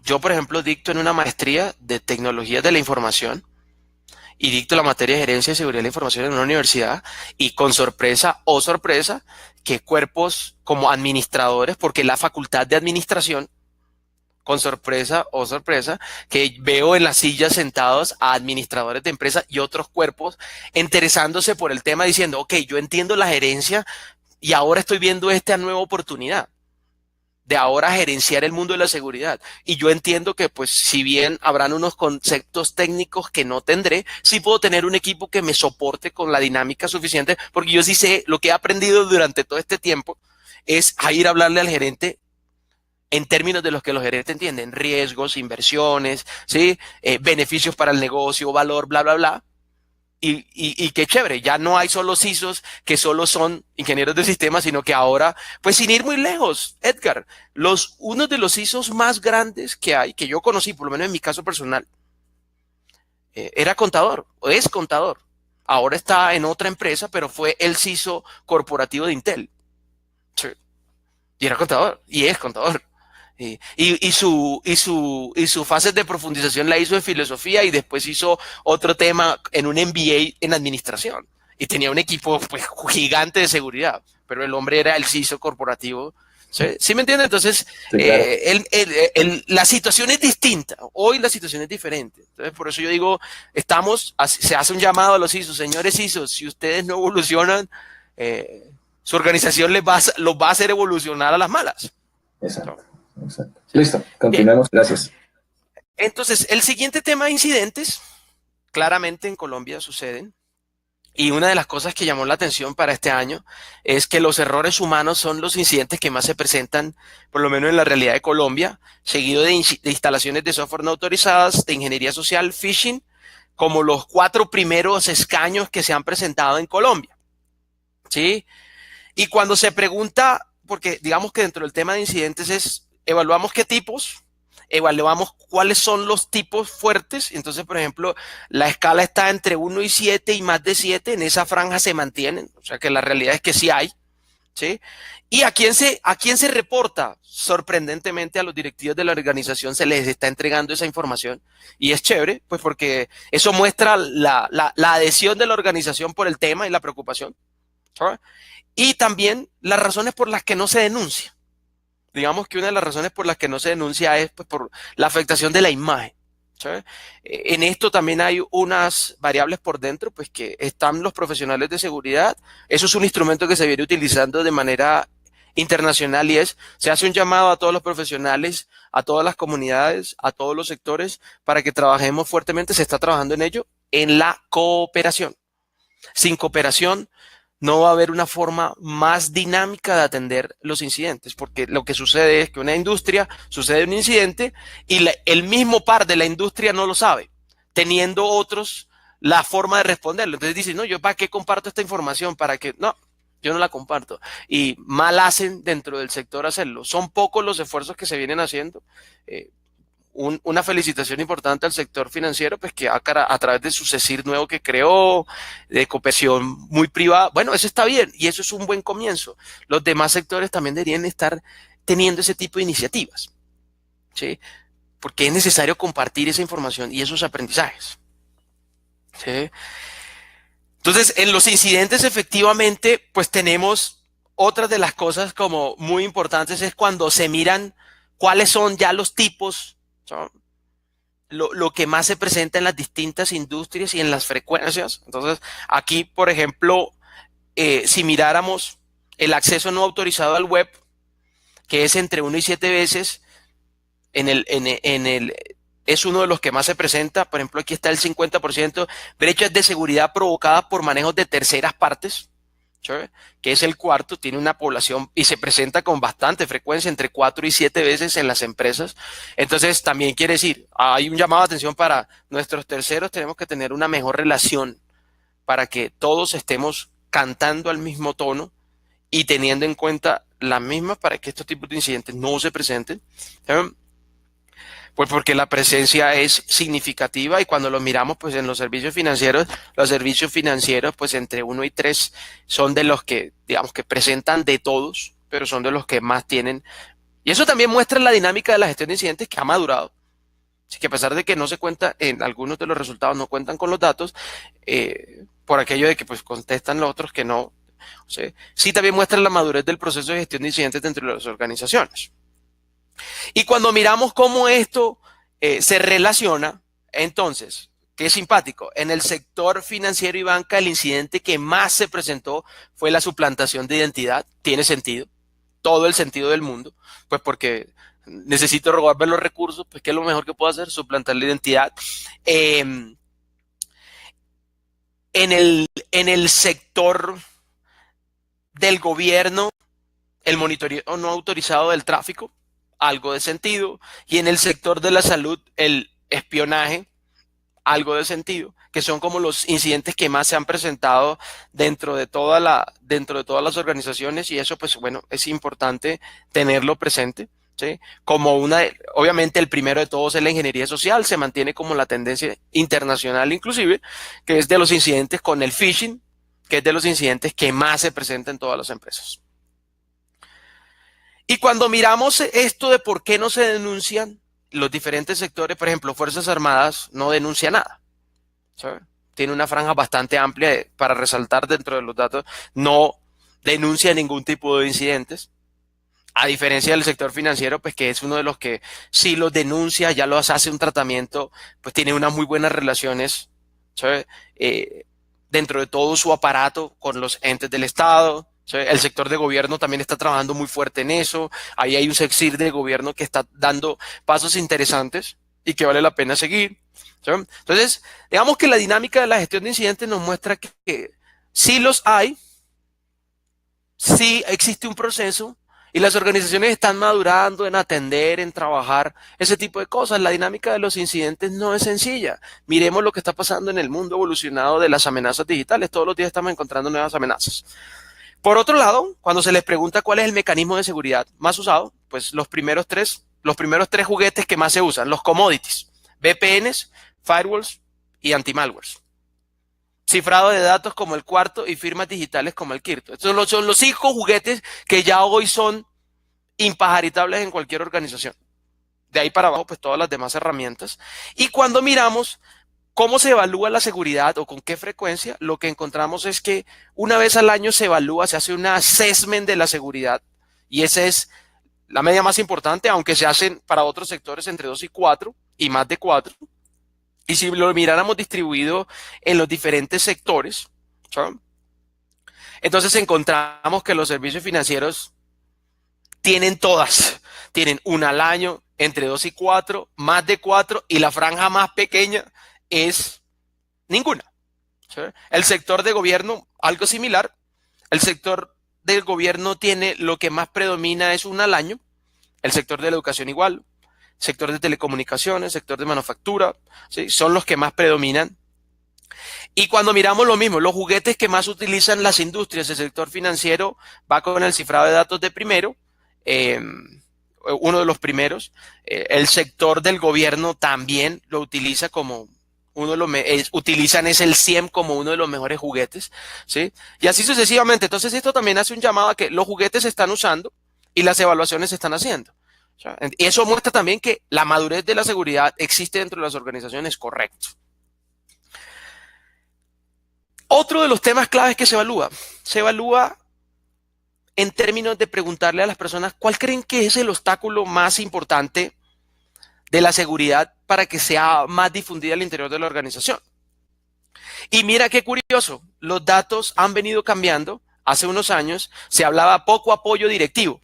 yo por ejemplo dicto en una maestría de tecnologías de la información y dicto la materia de gerencia y seguridad de la información en una universidad y con sorpresa o sorpresa que cuerpos como administradores, porque la facultad de administración, con sorpresa o sorpresa, que veo en las sillas sentados a administradores de empresas y otros cuerpos interesándose por el tema diciendo, ok, yo entiendo la gerencia y ahora estoy viendo esta nueva oportunidad de ahora gerenciar el mundo de la seguridad. Y yo entiendo que, pues, si bien habrán unos conceptos técnicos que no tendré, sí puedo tener un equipo que me soporte con la dinámica suficiente, porque yo sí sé lo que he aprendido durante todo este tiempo es a ir a hablarle al gerente en términos de los que los gerentes entienden, riesgos, inversiones, ¿sí? Beneficios para el negocio, valor, bla, bla, bla. Y qué chévere, ya no hay solo CISOs que solo son ingenieros de sistemas, sino que ahora, pues sin ir muy lejos, Edgar, uno de los CISOs más grandes que hay, que yo conocí, por lo menos en mi caso personal, era contador, o es contador. Ahora está en otra empresa, pero fue el CISO corporativo de Intel. Sí. Y era contador, y es contador. Y su fase de profundización la hizo en filosofía y después hizo otro tema en un MBA en administración. Y tenía un equipo pues, gigante de seguridad, pero el hombre era el CISO corporativo. ¿Sí? ¿Sí me entiende? Entonces, Sí, claro. la situación es distinta. Hoy la situación es diferente. Entonces, por eso yo digo, se hace un llamado a los CISOs, señores CISOs, si ustedes no evolucionan, su organización los va a hacer evolucionar a las malas. Exacto, exacto. ¿Sí? Listo, Bien, continuemos. Gracias. entonces el siguiente tema de incidentes, claramente en Colombia suceden. Y una de las cosas que llamó la atención para este año es que los errores humanos son los incidentes que más se presentan, por lo menos en la realidad de Colombia, seguido de instalaciones de software no autorizadas, de ingeniería social, phishing, como los 4 primeros escaños que se han presentado en Colombia. ¿Sí? Y cuando se pregunta, porque digamos que dentro del tema de incidentes es, evaluamos qué tipos, evaluamos cuáles son los tipos fuertes. Entonces, por ejemplo, la escala está entre 1 y 7 y más de 7, en esa franja se mantienen. O sea que la realidad es que sí hay. ¿sí? ¿Y a quién se reporta? Sorprendentemente a los directivos de la organización se les está entregando esa información y es chévere, pues porque eso muestra la adhesión de la organización por el tema y la preocupación, ¿sabes? Y también las razones por las que no se denuncia. Digamos que una de las razones por las que no se denuncia es pues, por la afectación de la imagen, ¿sabes? En esto también hay unas variables por dentro, pues que están los profesionales de seguridad. Eso es un instrumento que se viene utilizando de manera internacional y se hace un llamado a todos los profesionales, a todas las comunidades, a todos los sectores para que trabajemos fuertemente. Se está trabajando en ello, en la cooperación. Sin cooperación no va a haber una forma más dinámica de atender los incidentes, porque lo que sucede es que una industria sucede un incidente y el mismo par de la industria no lo sabe, teniendo otros la forma de responderlo. Entonces dicen, no, yo para qué comparto esta información, para qué, no, yo no la comparto. Y mal hacen dentro del sector hacerlo. Son pocos los esfuerzos que se vienen haciendo. Una felicitación importante al sector financiero, pues que a través de su CECIR nuevo que creó, de cooperación muy privada, bueno, eso está bien y eso es un buen comienzo. Los demás sectores también deberían estar teniendo ese tipo de iniciativas, ¿sí? Porque es necesario compartir esa información y esos aprendizajes, ¿sí? Entonces, en los incidentes efectivamente, pues tenemos otras de las cosas como muy importantes es cuando se miran cuáles son ya los tipos, ¿no? Lo que más se presenta en las distintas industrias y en las frecuencias. Entonces, aquí, por ejemplo, si miráramos el acceso no autorizado al web, que es entre 1 y 7 veces, es uno de los que más se presenta. Por ejemplo, aquí está el 50%, brechas de seguridad provocadas por manejos de terceras partes, ¿sí? Que es el cuarto, tiene una población y se presenta con bastante frecuencia, entre 4 y 7 veces en las empresas. Entonces, también quiere decir, hay un llamado de atención para nuestros terceros, tenemos que tener una mejor relación para que todos estemos cantando al mismo tono y teniendo en cuenta las mismas para que estos tipos de incidentes no se presenten. ¿Sí? Pues porque la presencia es significativa y cuando lo miramos pues en los servicios financieros pues entre 1 y 3 son de los que digamos que presentan de todos, pero son de los que más tienen. Y eso también muestra la dinámica de la gestión de incidentes que ha madurado. Así que a pesar de que no se cuenta, en algunos de los resultados no cuentan con los datos, por aquello de que pues contestan los otros que no. O sea, sí también muestra la madurez del proceso de gestión de incidentes dentro de las organizaciones. Y cuando miramos cómo esto se relaciona, entonces, qué simpático, en el sector financiero y banca el incidente que más se presentó fue la suplantación de identidad. Tiene sentido, todo el sentido del mundo, pues porque necesito robarme los recursos, pues ¿qué es lo mejor que puedo hacer? Suplantar la identidad. En el sector del gobierno, el monitoreo no autorizado del tráfico, algo de sentido, y en el sector de la salud, el espionaje, algo de sentido, que son como los incidentes que más se han presentado dentro de todas las organizaciones, y eso pues bueno, es importante tenerlo presente, ¿sí? Obviamente el primero de todos es la ingeniería social, se mantiene como la tendencia internacional inclusive, que es de los incidentes con el phishing, que es de los incidentes que más se presenta en todas las empresas. Y cuando miramos esto de por qué no se denuncian los diferentes sectores, por ejemplo, Fuerzas Armadas no denuncia nada, ¿sabe? Tiene una franja bastante amplia para resaltar dentro de los datos, no denuncia ningún tipo de incidentes, a diferencia del sector financiero, pues que es uno de los que sí los denuncia, ya los hace un tratamiento, pues tiene unas muy buenas relaciones, ¿sabe? Dentro de todo su aparato con los entes del Estado. El sector de gobierno también está trabajando muy fuerte en eso. Ahí hay un sector de gobierno que está dando pasos interesantes y que vale la pena seguir. Entonces, digamos que la dinámica de la gestión de incidentes nos muestra que sí los hay, sí existe un proceso y las organizaciones están madurando en atender, en trabajar ese tipo de cosas. La dinámica de los incidentes no es sencilla. Miremos lo que está pasando en el mundo evolucionado de las amenazas digitales. Todos los días estamos encontrando nuevas amenazas. Por otro lado, cuando se les pregunta cuál es el mecanismo de seguridad más usado, pues los primeros tres juguetes que más se usan, los commodities, VPNs, firewalls y anti-malwares. cifrado de datos como el cuarto y firmas digitales como el quinto. Estos son los 5 juguetes que ya hoy son impajaritables en cualquier organización. De ahí para abajo, pues todas las demás herramientas. Y cuando miramos cómo se evalúa la seguridad o con qué frecuencia, lo que encontramos es que una vez al año se evalúa, se hace un assessment de la seguridad y esa es la media más importante, aunque se hacen para otros sectores entre 2 y 4 y más de 4. Y si lo miráramos distribuido en los diferentes sectores, ¿saben? Entonces encontramos que los servicios financieros tienen todas. Tienen una al año, entre 2 y 4, más de 4 y la franja más pequeña es ninguna. ¿Sí? El sector de gobierno, algo similar. El sector del gobierno tiene lo que más predomina es una al año. El sector de la educación igual. Sector de telecomunicaciones, sector de manufactura, ¿sí? Son los que más predominan. Y cuando miramos lo mismo, los juguetes que más utilizan las industrias, el sector financiero va con el cifrado de datos de primero, uno de los primeros. El sector del gobierno también lo utiliza como uno de los utilizan es el SIEM como uno de los mejores juguetes, ¿sí? Y así sucesivamente. Entonces esto también hace un llamado a que los juguetes se están usando y las evaluaciones se están haciendo. Y eso muestra también que la madurez de la seguridad existe dentro de las organizaciones, correcto. Otro de los temas claves que se evalúa en términos de preguntarle a las personas cuál creen que es el obstáculo más importante de la seguridad para que sea más difundida al interior de la organización. Y mira qué curioso, los datos han venido cambiando. Hace unos años se hablaba poco apoyo directivo.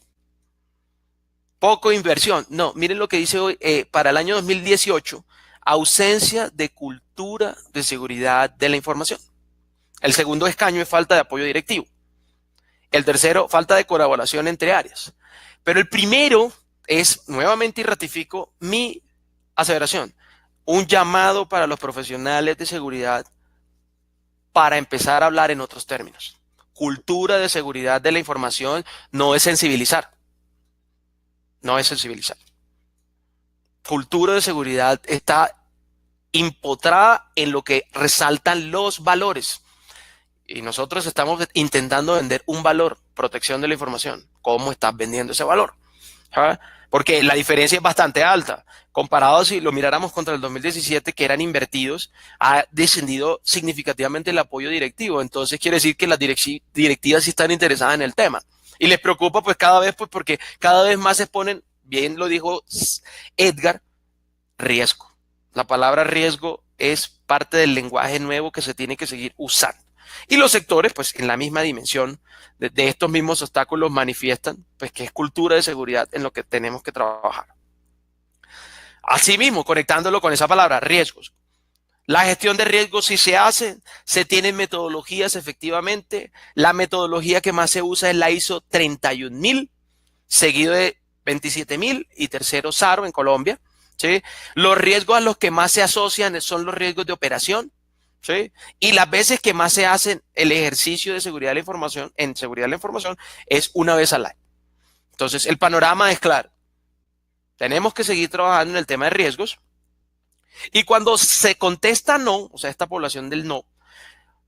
Poco inversión. No, miren lo que dice hoy, para el año 2018, ausencia de cultura de seguridad de la información. El segundo escaño es falta de apoyo directivo. El tercero, falta de colaboración entre áreas. Pero el primero es, nuevamente y ratifico mi aseveración, un llamado para los profesionales de seguridad para empezar a hablar en otros términos. Cultura de seguridad de la información no es sensibilizar. No es sensibilizar. Cultura de seguridad está impotrada en lo que resaltan los valores. Y nosotros estamos intentando vender un valor, protección de la información. ¿Cómo estás vendiendo ese valor? ¿Ah? Porque la diferencia es bastante alta. Comparado si lo miráramos contra el 2017, que eran invertidos, ha descendido significativamente el apoyo directivo. Entonces quiere decir que las directivas sí están interesadas en el tema. Y les preocupa pues cada vez, pues porque cada vez más se ponen, bien lo dijo Edgar, riesgo. La palabra riesgo es parte del lenguaje nuevo que se tiene que seguir usando. Y los sectores, pues en la misma dimensión de estos mismos obstáculos manifiestan, pues que es cultura de seguridad en lo que tenemos que trabajar. Asimismo, conectándolo con esa palabra, riesgos. La gestión de riesgos sí se hace, se tienen metodologías efectivamente. La metodología que más se usa es la ISO 31000, seguido de 27000 y tercero SARO en Colombia. ¿Sí? Los riesgos a los que más se asocian son los riesgos de operación. ¿Sí? Y las veces que más se hacen el ejercicio de seguridad de la información, en seguridad de la información, es una vez al año. Entonces, el panorama es claro. Tenemos que seguir trabajando en el tema de riesgos. Y cuando se contesta no, o sea, esta población del no,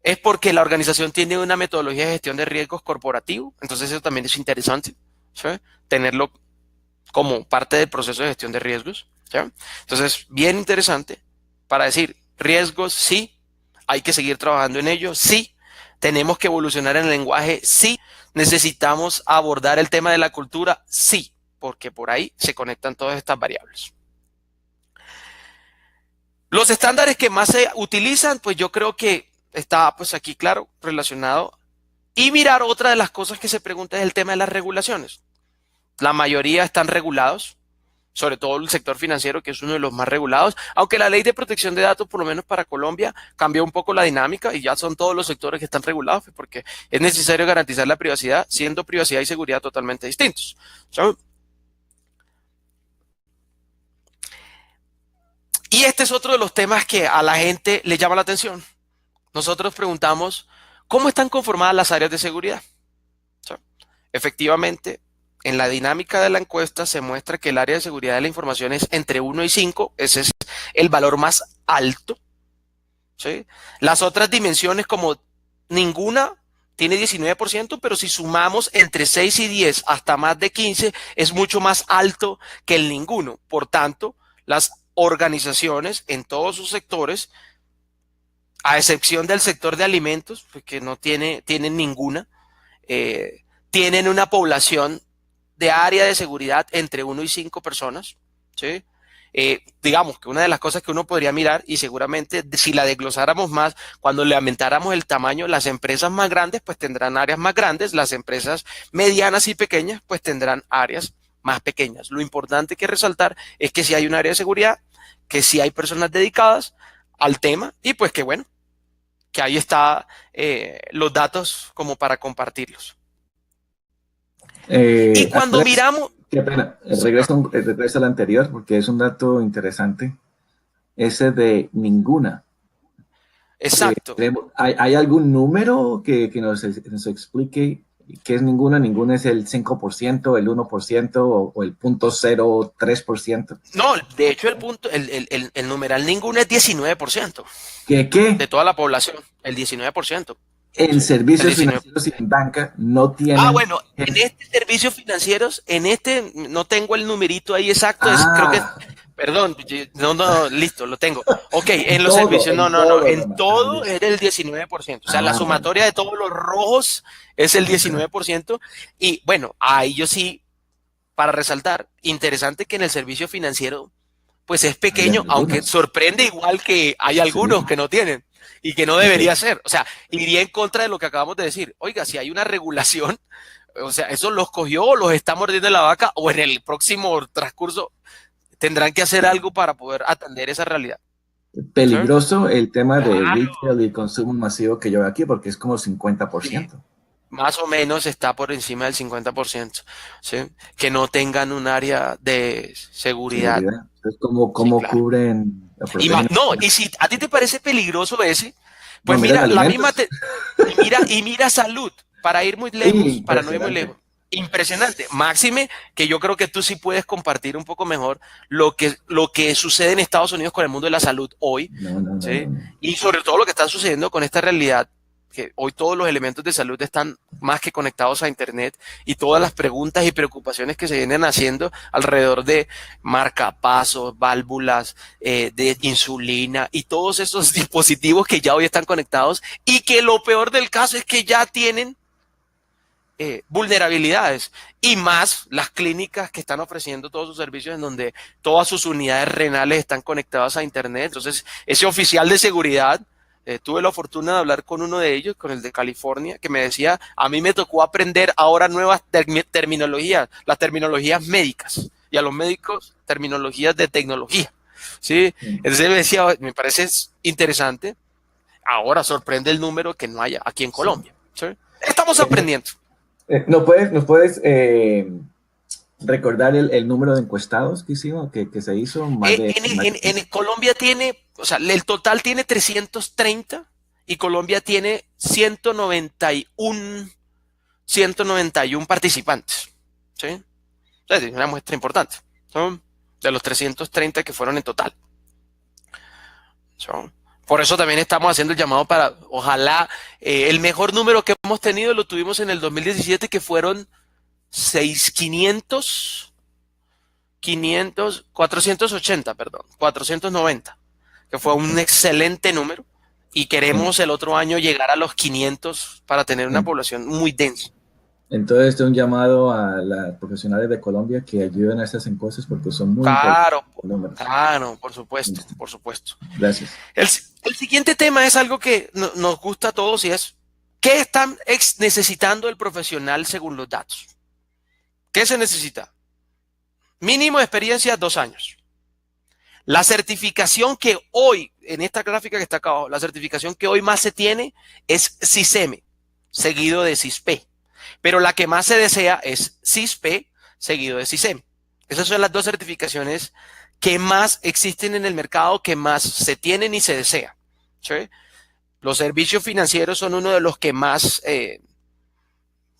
es porque la organización tiene una metodología de gestión de riesgos corporativo. Entonces eso también es interesante, ¿sí? Tenerlo como parte del proceso de gestión de riesgos, ¿sí? Entonces, bien interesante para decir, riesgos sí, hay que seguir trabajando en ello, sí, tenemos que evolucionar en el lenguaje, sí, necesitamos abordar el tema de la cultura, sí, porque por ahí se conectan todas estas variables. Los estándares que más se utilizan, pues yo creo que está pues aquí claro, relacionado. Y mirar otra de las cosas que se pregunta es el tema de las regulaciones. La mayoría están regulados, sobre todo el sector financiero, que es uno de los más regulados, aunque la ley de protección de datos, por lo menos para Colombia, cambió un poco la dinámica y ya son todos los sectores que están regulados, porque es necesario garantizar la privacidad, siendo privacidad y seguridad totalmente distintos. Y este es otro de los temas que a la gente le llama la atención. Nosotros preguntamos, ¿cómo están conformadas las áreas de seguridad? Efectivamente, en la dinámica de la encuesta se muestra que el área de seguridad de la información es entre 1 y 5, ese es el valor más alto. ¿sí? Las otras dimensiones como ninguna tiene 19%, pero si sumamos entre 6 y 10 hasta más de 15, es mucho más alto que el ninguno. Por tanto, las organizaciones en todos sus sectores, a excepción del sector de alimentos, que no tienen ninguna, tienen una población de área de seguridad entre 1 y 5 personas, ¿sí? Digamos que una de las cosas que uno podría mirar, y seguramente si la desglosáramos más, cuando le aumentáramos el tamaño, las empresas más grandes pues tendrán áreas más grandes, las empresas medianas y pequeñas pues tendrán áreas más pequeñas. Lo importante que resaltar es que si hay un área de seguridad, que si hay personas dedicadas al tema y pues que bueno, que ahí está los datos como para compartirlos. Y cuando Andrés, miramos, qué pena, señor, regreso al anterior porque es un dato interesante, ese de ninguna. exacto. ¿Hay algún número que nos explique qué es ninguna? Ninguna es el 5%, el 1% o el 0.03%. No, de hecho el punto, el numeral ninguno es 19% ¿Qué? de toda la población, el 19%. En ¿Sí? El servicios 19. financieros y en banca no Ah, tienen bueno, en gente. este servicios financieros, en este no tengo el numerito ahí exacto, creo que Ah, perdón, no, listo, lo tengo. Ok, en los todo, servicios, en no, todo, en Roma. Ah, todo listo. es el 19%. O sea, la Ah, bueno. sumatoria de todos los rojos es el 19%. Y bueno, ahí yo sí, para resaltar, interesante que en el servicio financiero pues es Hayan pequeño, aunque algunos. sorprende igual que hay Sí, algunos que no tienen y que no ok. debería ser. O sea, iría en contra de lo que acabamos de decir. Oiga, si hay una regulación, o sea, eso los cogió, los está mordiendo la vaca o en el próximo transcurso tendrán que hacer algo para poder atender esa realidad. ¿Sí? Peligroso el tema de Claro. retail y consumo masivo que yo veo aquí porque es como Sí. 50%. Más o menos está por encima del 50%, ¿sí? Que no tengan un área de seguridad. Seguridad. Entonces, ¿cómo, Sí, cómo claro. cubren o Y protegen? no, y si a ti te parece peligroso ese, No, pues miren mira, alimentos. y mira salud, para ir muy lejos, para no ir muy Impresionante. lejos. Impresionante. Máxime, que yo creo que tú sí puedes compartir un poco mejor lo que sucede en Estados Unidos con el mundo de la salud hoy, No, no, no, no, ¿sí? no. Y sobre todo lo que está sucediendo con esta realidad, que hoy todos los elementos de salud están más que conectados a Internet y todas las preguntas y preocupaciones que se vienen haciendo alrededor de marcapasos, válvulas, de insulina y todos esos dispositivos que ya hoy están conectados y que lo peor del caso es que ya tienen vulnerabilidades y más las clínicas que están ofreciendo todos sus servicios en donde todas sus unidades renales están conectadas a Internet. Entonces, ese oficial de seguridad, tuve la fortuna de hablar con uno de ellos, con el de California, que me decía, a mí me tocó aprender ahora nuevas terminologías, las terminologías médicas y a los médicos terminologías de tecnología. ¿Sí? Entonces me decía, me parece interesante, ahora sorprende el número que no haya aquí en Sí. Colombia. ¿Sí? Estamos Eh, aprendiendo. ¿Nos puedes recordar el número de encuestados que hicimos, que se hizo? Más de 15. En Colombia tiene, o sea, el total tiene 330 y Colombia tiene 191 participantes. ¿Sí? O sea, es una muestra importante. Son de los 330 que fueron en total. ¿Sí? Por eso también estamos haciendo el llamado para, ojalá, el mejor número que hemos tenido lo tuvimos en el 2017, que fueron 6,500 480, perdón, 490, que fue un excelente número y queremos el otro año llegar a los 500 para tener una población muy densa. Entonces, este es un llamado a las profesionales de Colombia que ayuden a estas encuestas porque son muy importantes Claro, los números. claro, por supuesto, Listo. por supuesto. Gracias. El siguiente tema es algo que nos gusta a todos y es, ¿qué están necesitando el profesional según los datos? ¿Qué se necesita? Mínimo de experiencia, 2 años. La certificación que hoy, en esta gráfica que está acá abajo, la certificación que hoy más se tiene es CISEME, seguido de CISP. Pero la que más se desea es CISP, seguido de CISEME. Esas son las dos certificaciones que más existen en el mercado, que más se tienen y se desea. ¿Sí? Los servicios financieros son uno de los que más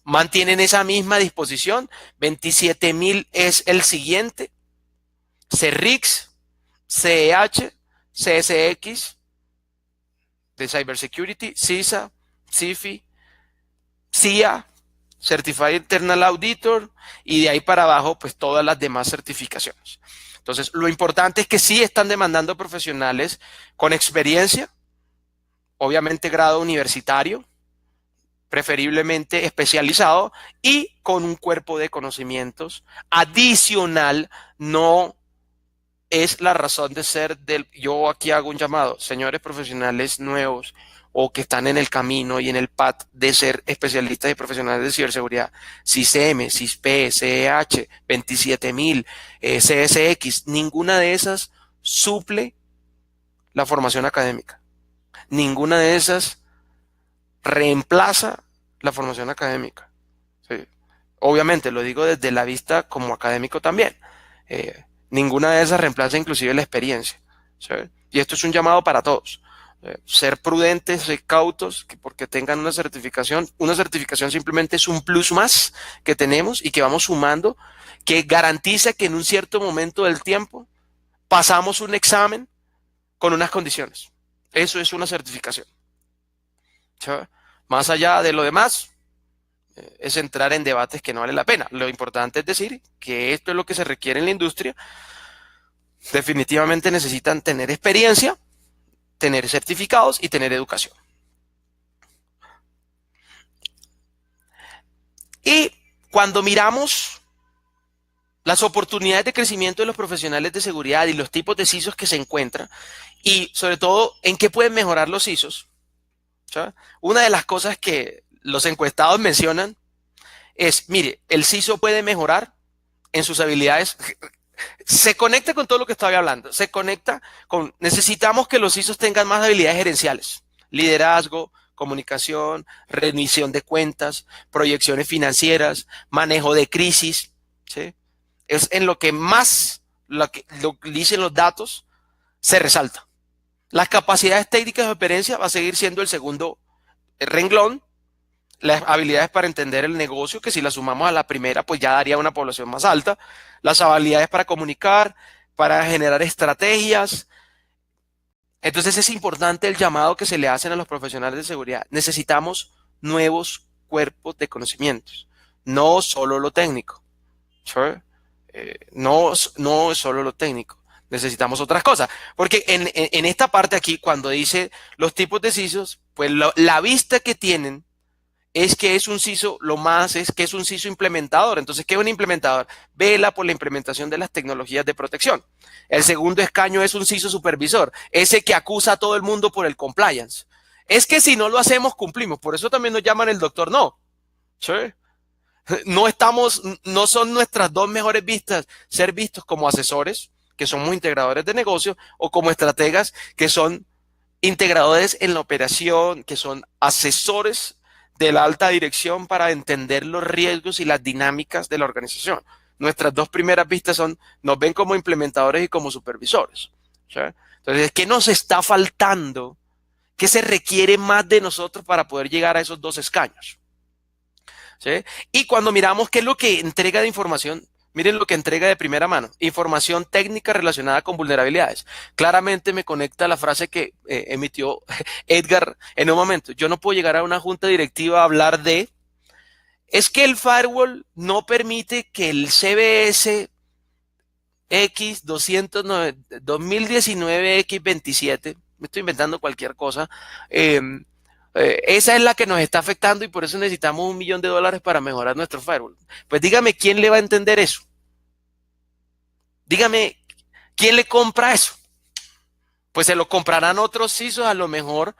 mantienen esa misma disposición. 27,000 es el siguiente. CERRIX, CEH, CSX, de Cybersecurity, CISA, CIFI, CIA, Certified Internal Auditor, y de ahí para abajo, pues todas las demás certificaciones. Entonces, lo importante es que sí están demandando profesionales con experiencia, obviamente grado universitario, preferiblemente especializado y con un cuerpo de conocimientos adicional. No es la razón de ser del... Yo aquí hago un llamado, señores profesionales nuevos o que están en el camino y en el path de ser especialistas y profesionales de ciberseguridad, CISM, CISP, CEH, 27000, CSX, ninguna de esas suple la formación académica. Ninguna de esas reemplaza la formación académica. ¿Sí? Obviamente, lo digo desde la vista como académico también. Ninguna de esas reemplaza inclusive la experiencia. ¿Sí? Y esto es un llamado para todos. Ser prudentes, ser cautos, que porque tengan una certificación. Una certificación simplemente es un plus más que tenemos y que vamos sumando, que garantiza que en un cierto momento del tiempo pasamos un examen con unas condiciones. Eso es una certificación. ¿Sí? Más allá de lo demás, es entrar en debates que no vale la pena. Lo importante es decir que esto es lo que se requiere en la industria. Definitivamente necesitan tener experiencia, tener certificados y tener educación. Y cuando miramos las oportunidades de crecimiento de los profesionales de seguridad y los tipos de CISOs que se encuentran, y sobre todo en qué pueden mejorar los CISOs, ¿sí? Una de las cosas que los encuestados mencionan es, mire, el CISO puede mejorar en sus habilidades. Se conecta con todo lo que estaba hablando. Se conecta con, necesitamos que los CISOs tengan más habilidades gerenciales, liderazgo, comunicación, rendición de cuentas, proyecciones financieras, manejo de crisis, ¿sí? Es en lo que más, lo que dicen los datos, se resalta. Las capacidades técnicas de experiencia va a seguir siendo el segundo renglón. Las habilidades para entender el negocio, que si las sumamos a la primera, pues ya daría una población más alta. Las habilidades para comunicar, para generar estrategias. Entonces es importante el llamado que se le hacen a los profesionales de seguridad. Necesitamos nuevos cuerpos de conocimientos, no solo lo técnico. ¿Sí? No solo lo técnico. Necesitamos otras cosas. Porque en esta parte aquí, cuando dice los tipos de CISOs, pues la vista que tienen es que es un CISO, lo más es que es un CISO implementador. Entonces, ¿qué es un implementador? Vela por la implementación de las tecnologías de protección. El segundo escaño es un CISO supervisor, ese que acusa a todo el mundo por el compliance. Es que si no lo hacemos, cumplimos. Por eso también nos llaman el doctor no. ¿Sí? No son nuestras dos mejores vistas ser vistos como asesores, que somos integradores de negocio, o como estrategas, que son integradores en la operación, que son asesores de la alta dirección para entender los riesgos y las dinámicas de la organización. Nuestras dos primeras vistas nos ven como implementadores y como supervisores. ¿Sí? Entonces, ¿qué nos está faltando? ¿Qué se requiere más de nosotros para poder llegar a esos dos escaños? ¿Sí? Y cuando miramos qué es lo que entrega de información, miren lo que entrega de primera mano: información técnica relacionada con vulnerabilidades. Claramente me conecta la frase que emitió Edgar en un momento. Yo no puedo llegar a una junta directiva a hablar de, es que el firewall no permite que el CBS X 2019 X27, me estoy inventando cualquier cosa, esa es la que nos está afectando y por eso necesitamos $1 millón para mejorar nuestro firewall. Pues dígame, ¿quién le va a entender eso? Dígame, ¿quién le compra eso? Pues se lo comprarán otros CISOs a lo mejor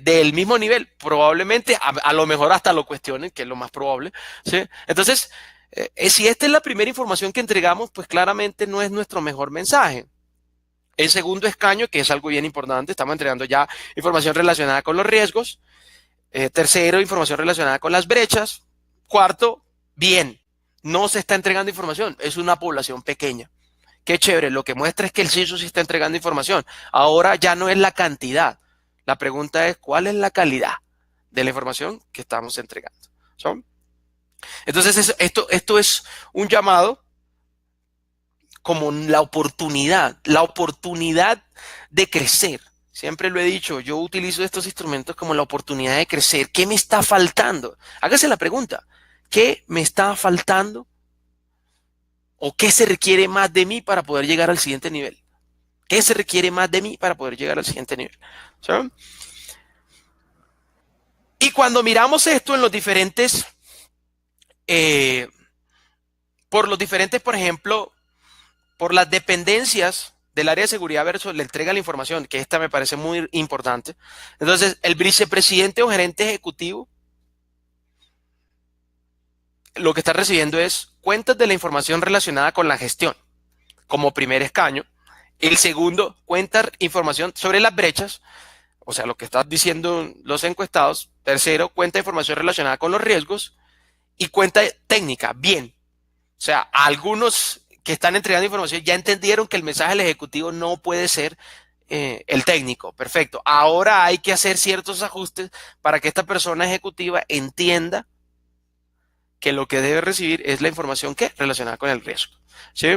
del mismo nivel, probablemente, a lo mejor hasta lo cuestionen, que es lo más probable, ¿sí? Entonces, si esta es la primera información que entregamos, pues claramente no es nuestro mejor mensaje. El segundo escaño, que es algo bien importante, estamos entregando ya información relacionada con los riesgos. Tercero, información relacionada con las brechas. Cuarto, bien, no se está entregando información, es una población pequeña. Qué chévere, lo que muestra es que el CISO sí está entregando información. Ahora ya no es la cantidad. La pregunta es, ¿cuál es la calidad de la información que estamos entregando? ¿Sí? Entonces, esto es un llamado como la oportunidad de crecer. Siempre lo he dicho, yo utilizo estos instrumentos como la oportunidad de crecer. ¿Qué me está faltando? Hágase la pregunta, ¿qué me está faltando? ¿O qué se requiere más de mí para poder llegar al siguiente nivel? ¿Qué se requiere más de mí para poder llegar al siguiente nivel? ¿Sí? Y cuando miramos esto en los diferentes, eh, por ejemplo, por las dependencias del área de seguridad versus la entrega de la información, que esta me parece muy importante. Entonces, el vicepresidente o gerente ejecutivo lo que está recibiendo es cuentas de la información relacionada con la gestión, como primer escaño. El segundo, cuenta información sobre las brechas, o sea, lo que están diciendo los encuestados. Tercero, cuenta información relacionada con los riesgos. Y cuenta técnica, bien. O sea, algunos que están entregando información ya entendieron que el mensaje del ejecutivo no puede ser el técnico. Perfecto. Ahora hay que hacer ciertos ajustes para que esta persona ejecutiva entienda que lo que debe recibir es la información que relacionada con el riesgo. ¿Sí?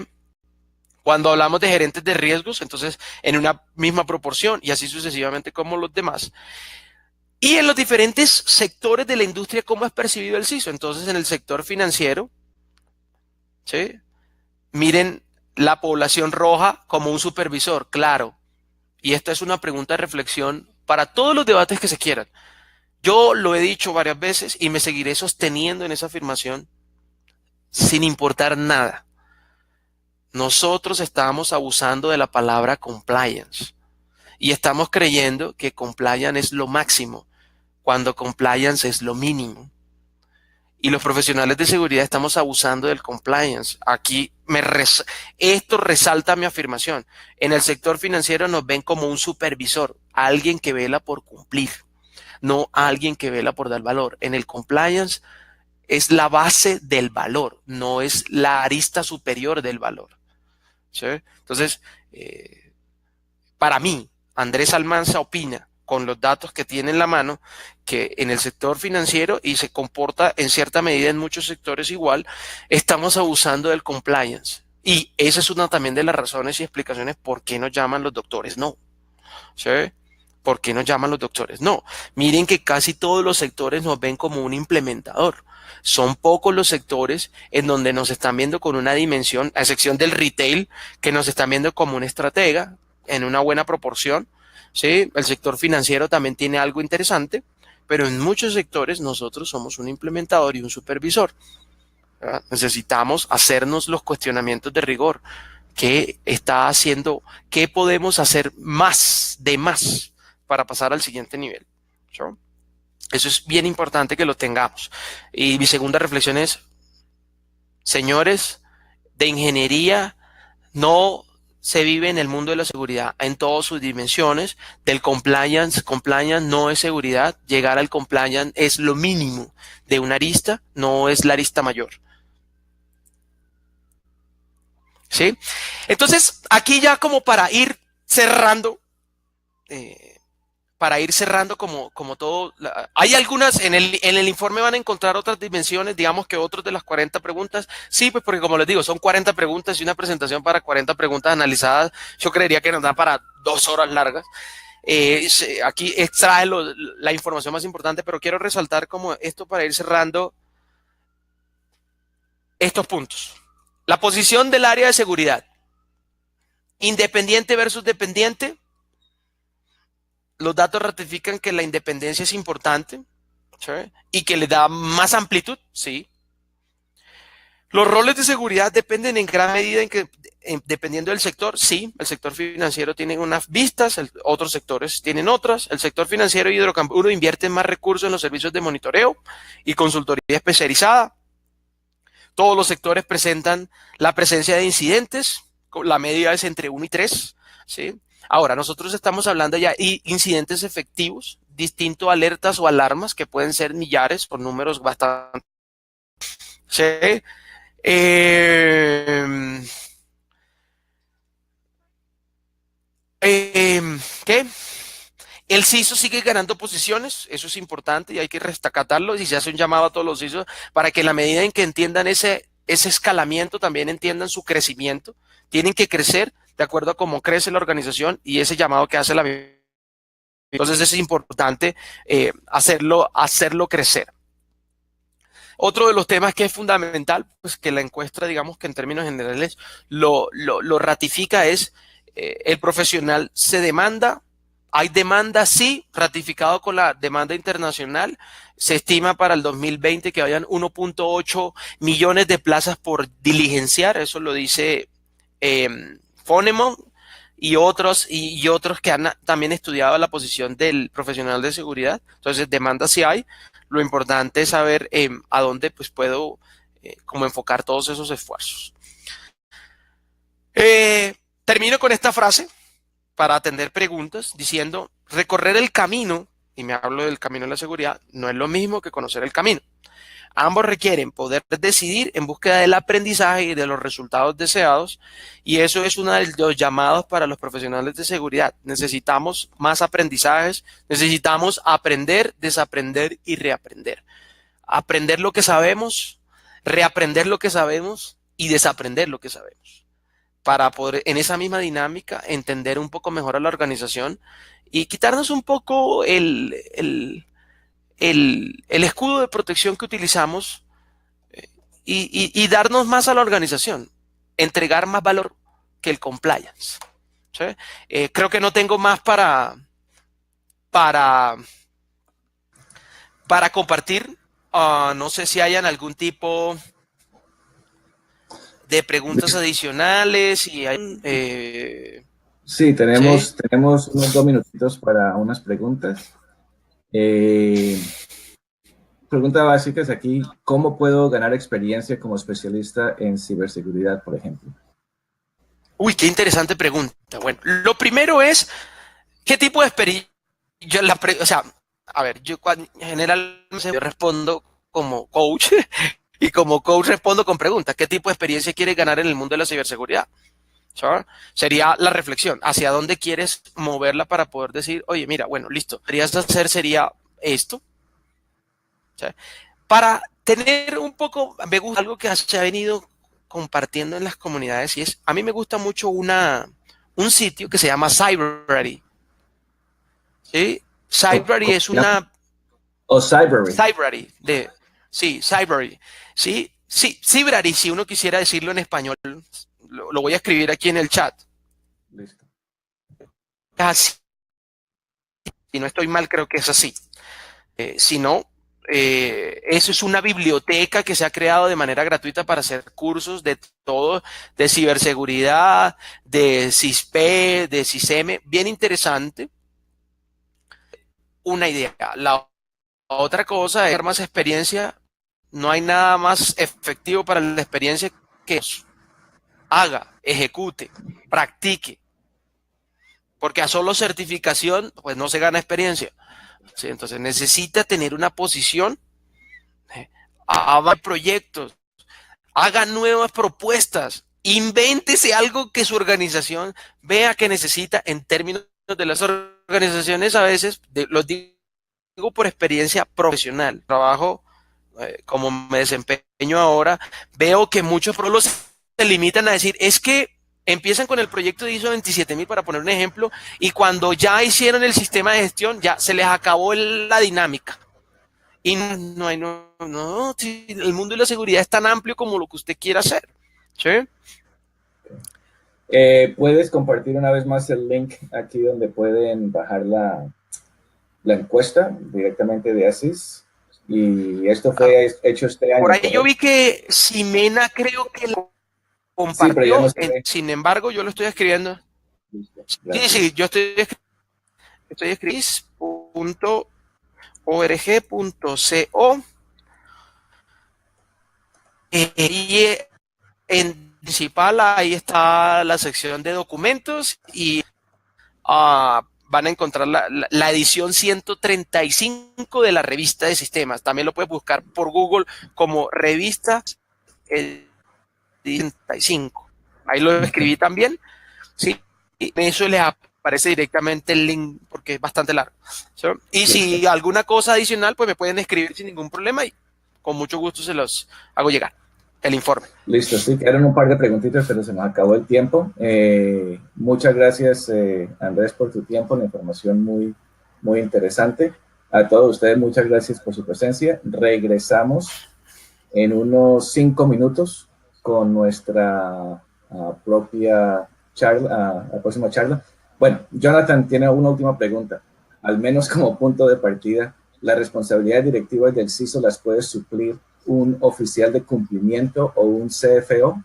Cuando hablamos de gerentes de riesgos, entonces en una misma proporción y así sucesivamente como los demás. Y en los diferentes sectores de la industria, ¿cómo es percibido el CISO? Entonces, en el sector financiero, ¿sí? Miren la población roja como un supervisor, claro. Y esta es una pregunta de reflexión para todos los debates que se quieran. Yo lo he dicho varias veces y me seguiré sosteniendo en esa afirmación sin importar nada. Nosotros estamos abusando de la palabra compliance y estamos creyendo que compliance es lo máximo, cuando compliance es lo mínimo. Y los profesionales de seguridad estamos abusando del compliance. Aquí esto resalta mi afirmación. En el sector financiero nos ven como un supervisor, alguien que vela por cumplir, no alguien que vela por dar valor. En el compliance es la base del valor, no es la arista superior del valor. ¿Sí? Entonces, para mí, Andrés Almanza opina, con los datos que tiene en la mano, que en el sector financiero, y se comporta en cierta medida en muchos sectores igual, estamos abusando del compliance. Y esa es una también de las razones y explicaciones por qué nos llaman los doctores no. ¿Sí? ¿Por qué nos llaman los doctores no? Miren que casi todos los sectores nos ven como un implementador. Son pocos los sectores en donde nos están viendo con una dimensión, a excepción del retail, que nos están viendo como un estratega en una buena proporción. ¿Sí? El sector financiero también tiene algo interesante, pero en muchos sectores nosotros somos un implementador y un supervisor. ¿Verdad? Necesitamos hacernos los cuestionamientos de rigor. ¿Qué está haciendo? ¿Qué podemos hacer más de más para pasar al siguiente nivel? ¿Sí? Eso es bien importante que lo tengamos. Y mi segunda reflexión es, señores de ingeniería, no se vive en el mundo de la seguridad en todas sus dimensiones. Del compliance, compliance no es seguridad. Llegar al compliance es lo mínimo de una arista, no es la arista mayor. ¿Sí? Entonces, aquí ya como para ir cerrando, como todo, hay algunas, en el informe van a encontrar otras dimensiones, digamos que otros de las 40 preguntas, sí, pues porque como les digo, son 40 preguntas y una presentación para 40 preguntas analizadas, yo creería que nos da para 2 horas largas. Aquí extrae la información más importante, pero quiero resaltar como esto para ir cerrando estos puntos. La posición del área de seguridad, independiente versus dependiente. Los datos ratifican que la independencia es importante, ¿sí? Y que le da más amplitud, sí. Los roles de seguridad dependen en gran medida dependiendo del sector, sí. El sector financiero tiene unas vistas, otros sectores tienen otras. El sector financiero y hidrocarburo invierte más recursos en los servicios de monitoreo y consultoría especializada. Todos los sectores presentan la presencia de incidentes, la media es entre 1 y 3, ¿sí? Ahora, nosotros estamos hablando ya de incidentes efectivos, distinto a alertas o alarmas, que pueden ser millares por números bastante. ¿Sí? ¿Qué? El CISO sigue ganando posiciones, eso es importante y hay que rescatarlo, y se hace un llamado a todos los CISOs para que en la medida en que entiendan ese escalamiento, también entiendan su crecimiento. Tienen que crecer de acuerdo a cómo crece la organización, y ese llamado que hace la Entonces es importante hacerlo crecer. Otro de los temas que es fundamental, pues que la encuesta, digamos que en términos generales lo ratifica, es el profesional se demanda. Hay demanda, sí, ratificado con la demanda internacional. Se estima para el 2020 que hayan 1.8 millones de plazas por diligenciar. Eso lo dice Fonemon y otros que han también estudiado la posición del profesional de seguridad. Entonces, demanda sí hay. Lo importante es saber a dónde pues, puedo como enfocar todos esos esfuerzos. Termino con esta frase para atender preguntas, diciendo, recorrer el camino, y me hablo del camino de la seguridad, no es lo mismo que conocer el camino. Ambos requieren poder decidir en búsqueda del aprendizaje y de los resultados deseados, y eso es uno de los llamados para los profesionales de seguridad. Necesitamos más aprendizajes, necesitamos aprender, desaprender y reaprender. Aprender lo que sabemos, reaprender lo que sabemos y desaprender lo que sabemos, para poder en esa misma dinámica entender un poco mejor a la organización y quitarnos un poco el escudo de protección que utilizamos y darnos más a la organización, entregar más valor que el compliance. ¿Sí? Creo que no tengo más para compartir. No sé si hayan algún tipo de preguntas adicionales. Y hay, sí, tenemos, ¿sí? tenemos unos 2 minutitos para unas preguntas. Pregunta básica es aquí, ¿cómo puedo ganar experiencia como especialista en ciberseguridad, por ejemplo? Uy, qué interesante pregunta. Bueno, lo primero es, ¿qué tipo de experiencia? O sea, a ver, yo generalmente respondo como coach y como coach respondo con preguntas. ¿Qué tipo de experiencia quieres ganar en el mundo de la ciberseguridad? ¿Sabes? Sería la reflexión. ¿Hacia dónde quieres moverla para poder decir, oye, mira, bueno, listo, querías hacer sería esto? ¿Sabes? Para tener un poco, me gusta algo que se ha venido compartiendo en las comunidades y es, a mí me gusta mucho un sitio que se llama Cybrary. ¿Sí? Cybrary ¿Cómo es se llama? una O Cybery. Cybrary sí, Cybrary. Sí, sí, Cybrary, si uno quisiera decirlo en español, lo voy a escribir aquí en el chat. Listo. Así, si no estoy mal, creo que es así. Si no, eso es una biblioteca que se ha creado de manera gratuita para hacer cursos de todo, de ciberseguridad, de CISP, de CISM, bien interesante. Una idea. La otra cosa es dar más experiencia. No hay nada más efectivo para la experiencia que eso. Haga, ejecute, practique. Porque a solo certificación, pues no se gana experiencia. ¿Sí? Entonces necesita tener una posición, haga proyectos, haga nuevas propuestas, invéntese algo que su organización vea que necesita en términos de las organizaciones a veces, los digo por experiencia profesional, trabajo como me desempeño ahora, veo que muchos prolos se limitan a decir, es que empiezan con el proyecto de ISO 27000 para poner un ejemplo, y cuando ya hicieron el sistema de gestión, ya se les acabó la dinámica. Y no, sí, el mundo de la seguridad es tan amplio como lo que usted quiera hacer. ¿Sí? ¿Puedes compartir una vez más el link aquí donde pueden bajar la encuesta directamente de ASIS? Y esto fue hecho este Por año, ahí yo ¿correcto? vi que Ximena creo que lo Sí, pero ya no compartió, se ve. sin embargo yo lo estoy escribiendo. Listo, Sí, sí, gracias. yo estoy escribiendo .org.co y en principal ahí está la sección de documentos y van a encontrar la edición 135 de la revista de sistemas. También lo puedes buscar por Google como revista 35. Ahí lo escribí también. Sí, y eso les aparece directamente el link porque es bastante largo. ¿Sí? Y Listo. si alguna cosa adicional, pues me pueden escribir sin ningún problema y con mucho gusto se los hago llegar el informe. Listo, sí, quedaron un par de preguntitas, pero se nos acabó el tiempo. Muchas gracias, Andrés, por tu tiempo, la información muy, muy interesante. A todos ustedes, muchas gracias por su presencia. Regresamos en unos 5 minutos con nuestra propia charla, la próxima charla. Bueno, Jonathan tiene una última pregunta. Al menos como punto de partida, ¿las responsabilidades directivas del CISO las puede suplir un oficial de cumplimiento o un CFO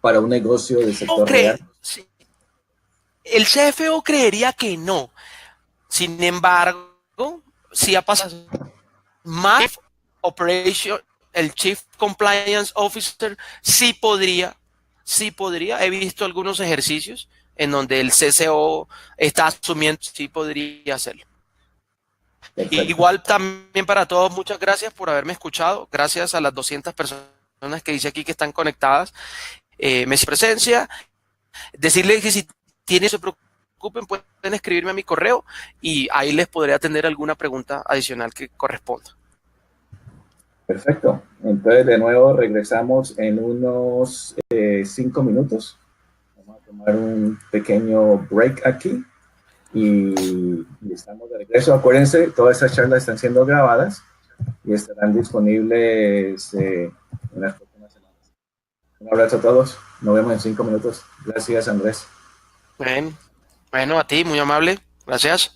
para un negocio del sector real? Sí. El CFO creería que no. Sin embargo, si ha pasado más Operation, el Chief Compliance Officer sí podría. He visto algunos ejercicios en donde el CCO está asumiendo, sí podría hacerlo. Perfecto. Igual también para todos, muchas gracias por haberme escuchado. Gracias a las 200 personas que dice aquí que están conectadas. Mi presencia. Decirles que si tienen, se preocupen, pueden escribirme a mi correo y ahí les podré atender alguna pregunta adicional que corresponda. Perfecto. Entonces, de nuevo, regresamos en unos 5 minutos. Vamos a tomar un pequeño break aquí y estamos de regreso. Acuérdense, todas estas charlas están siendo grabadas y estarán disponibles en las próximas semanas. Un abrazo a todos. Nos vemos en 5 minutos. Gracias, Andrés. Bueno, a ti, muy amable. Gracias.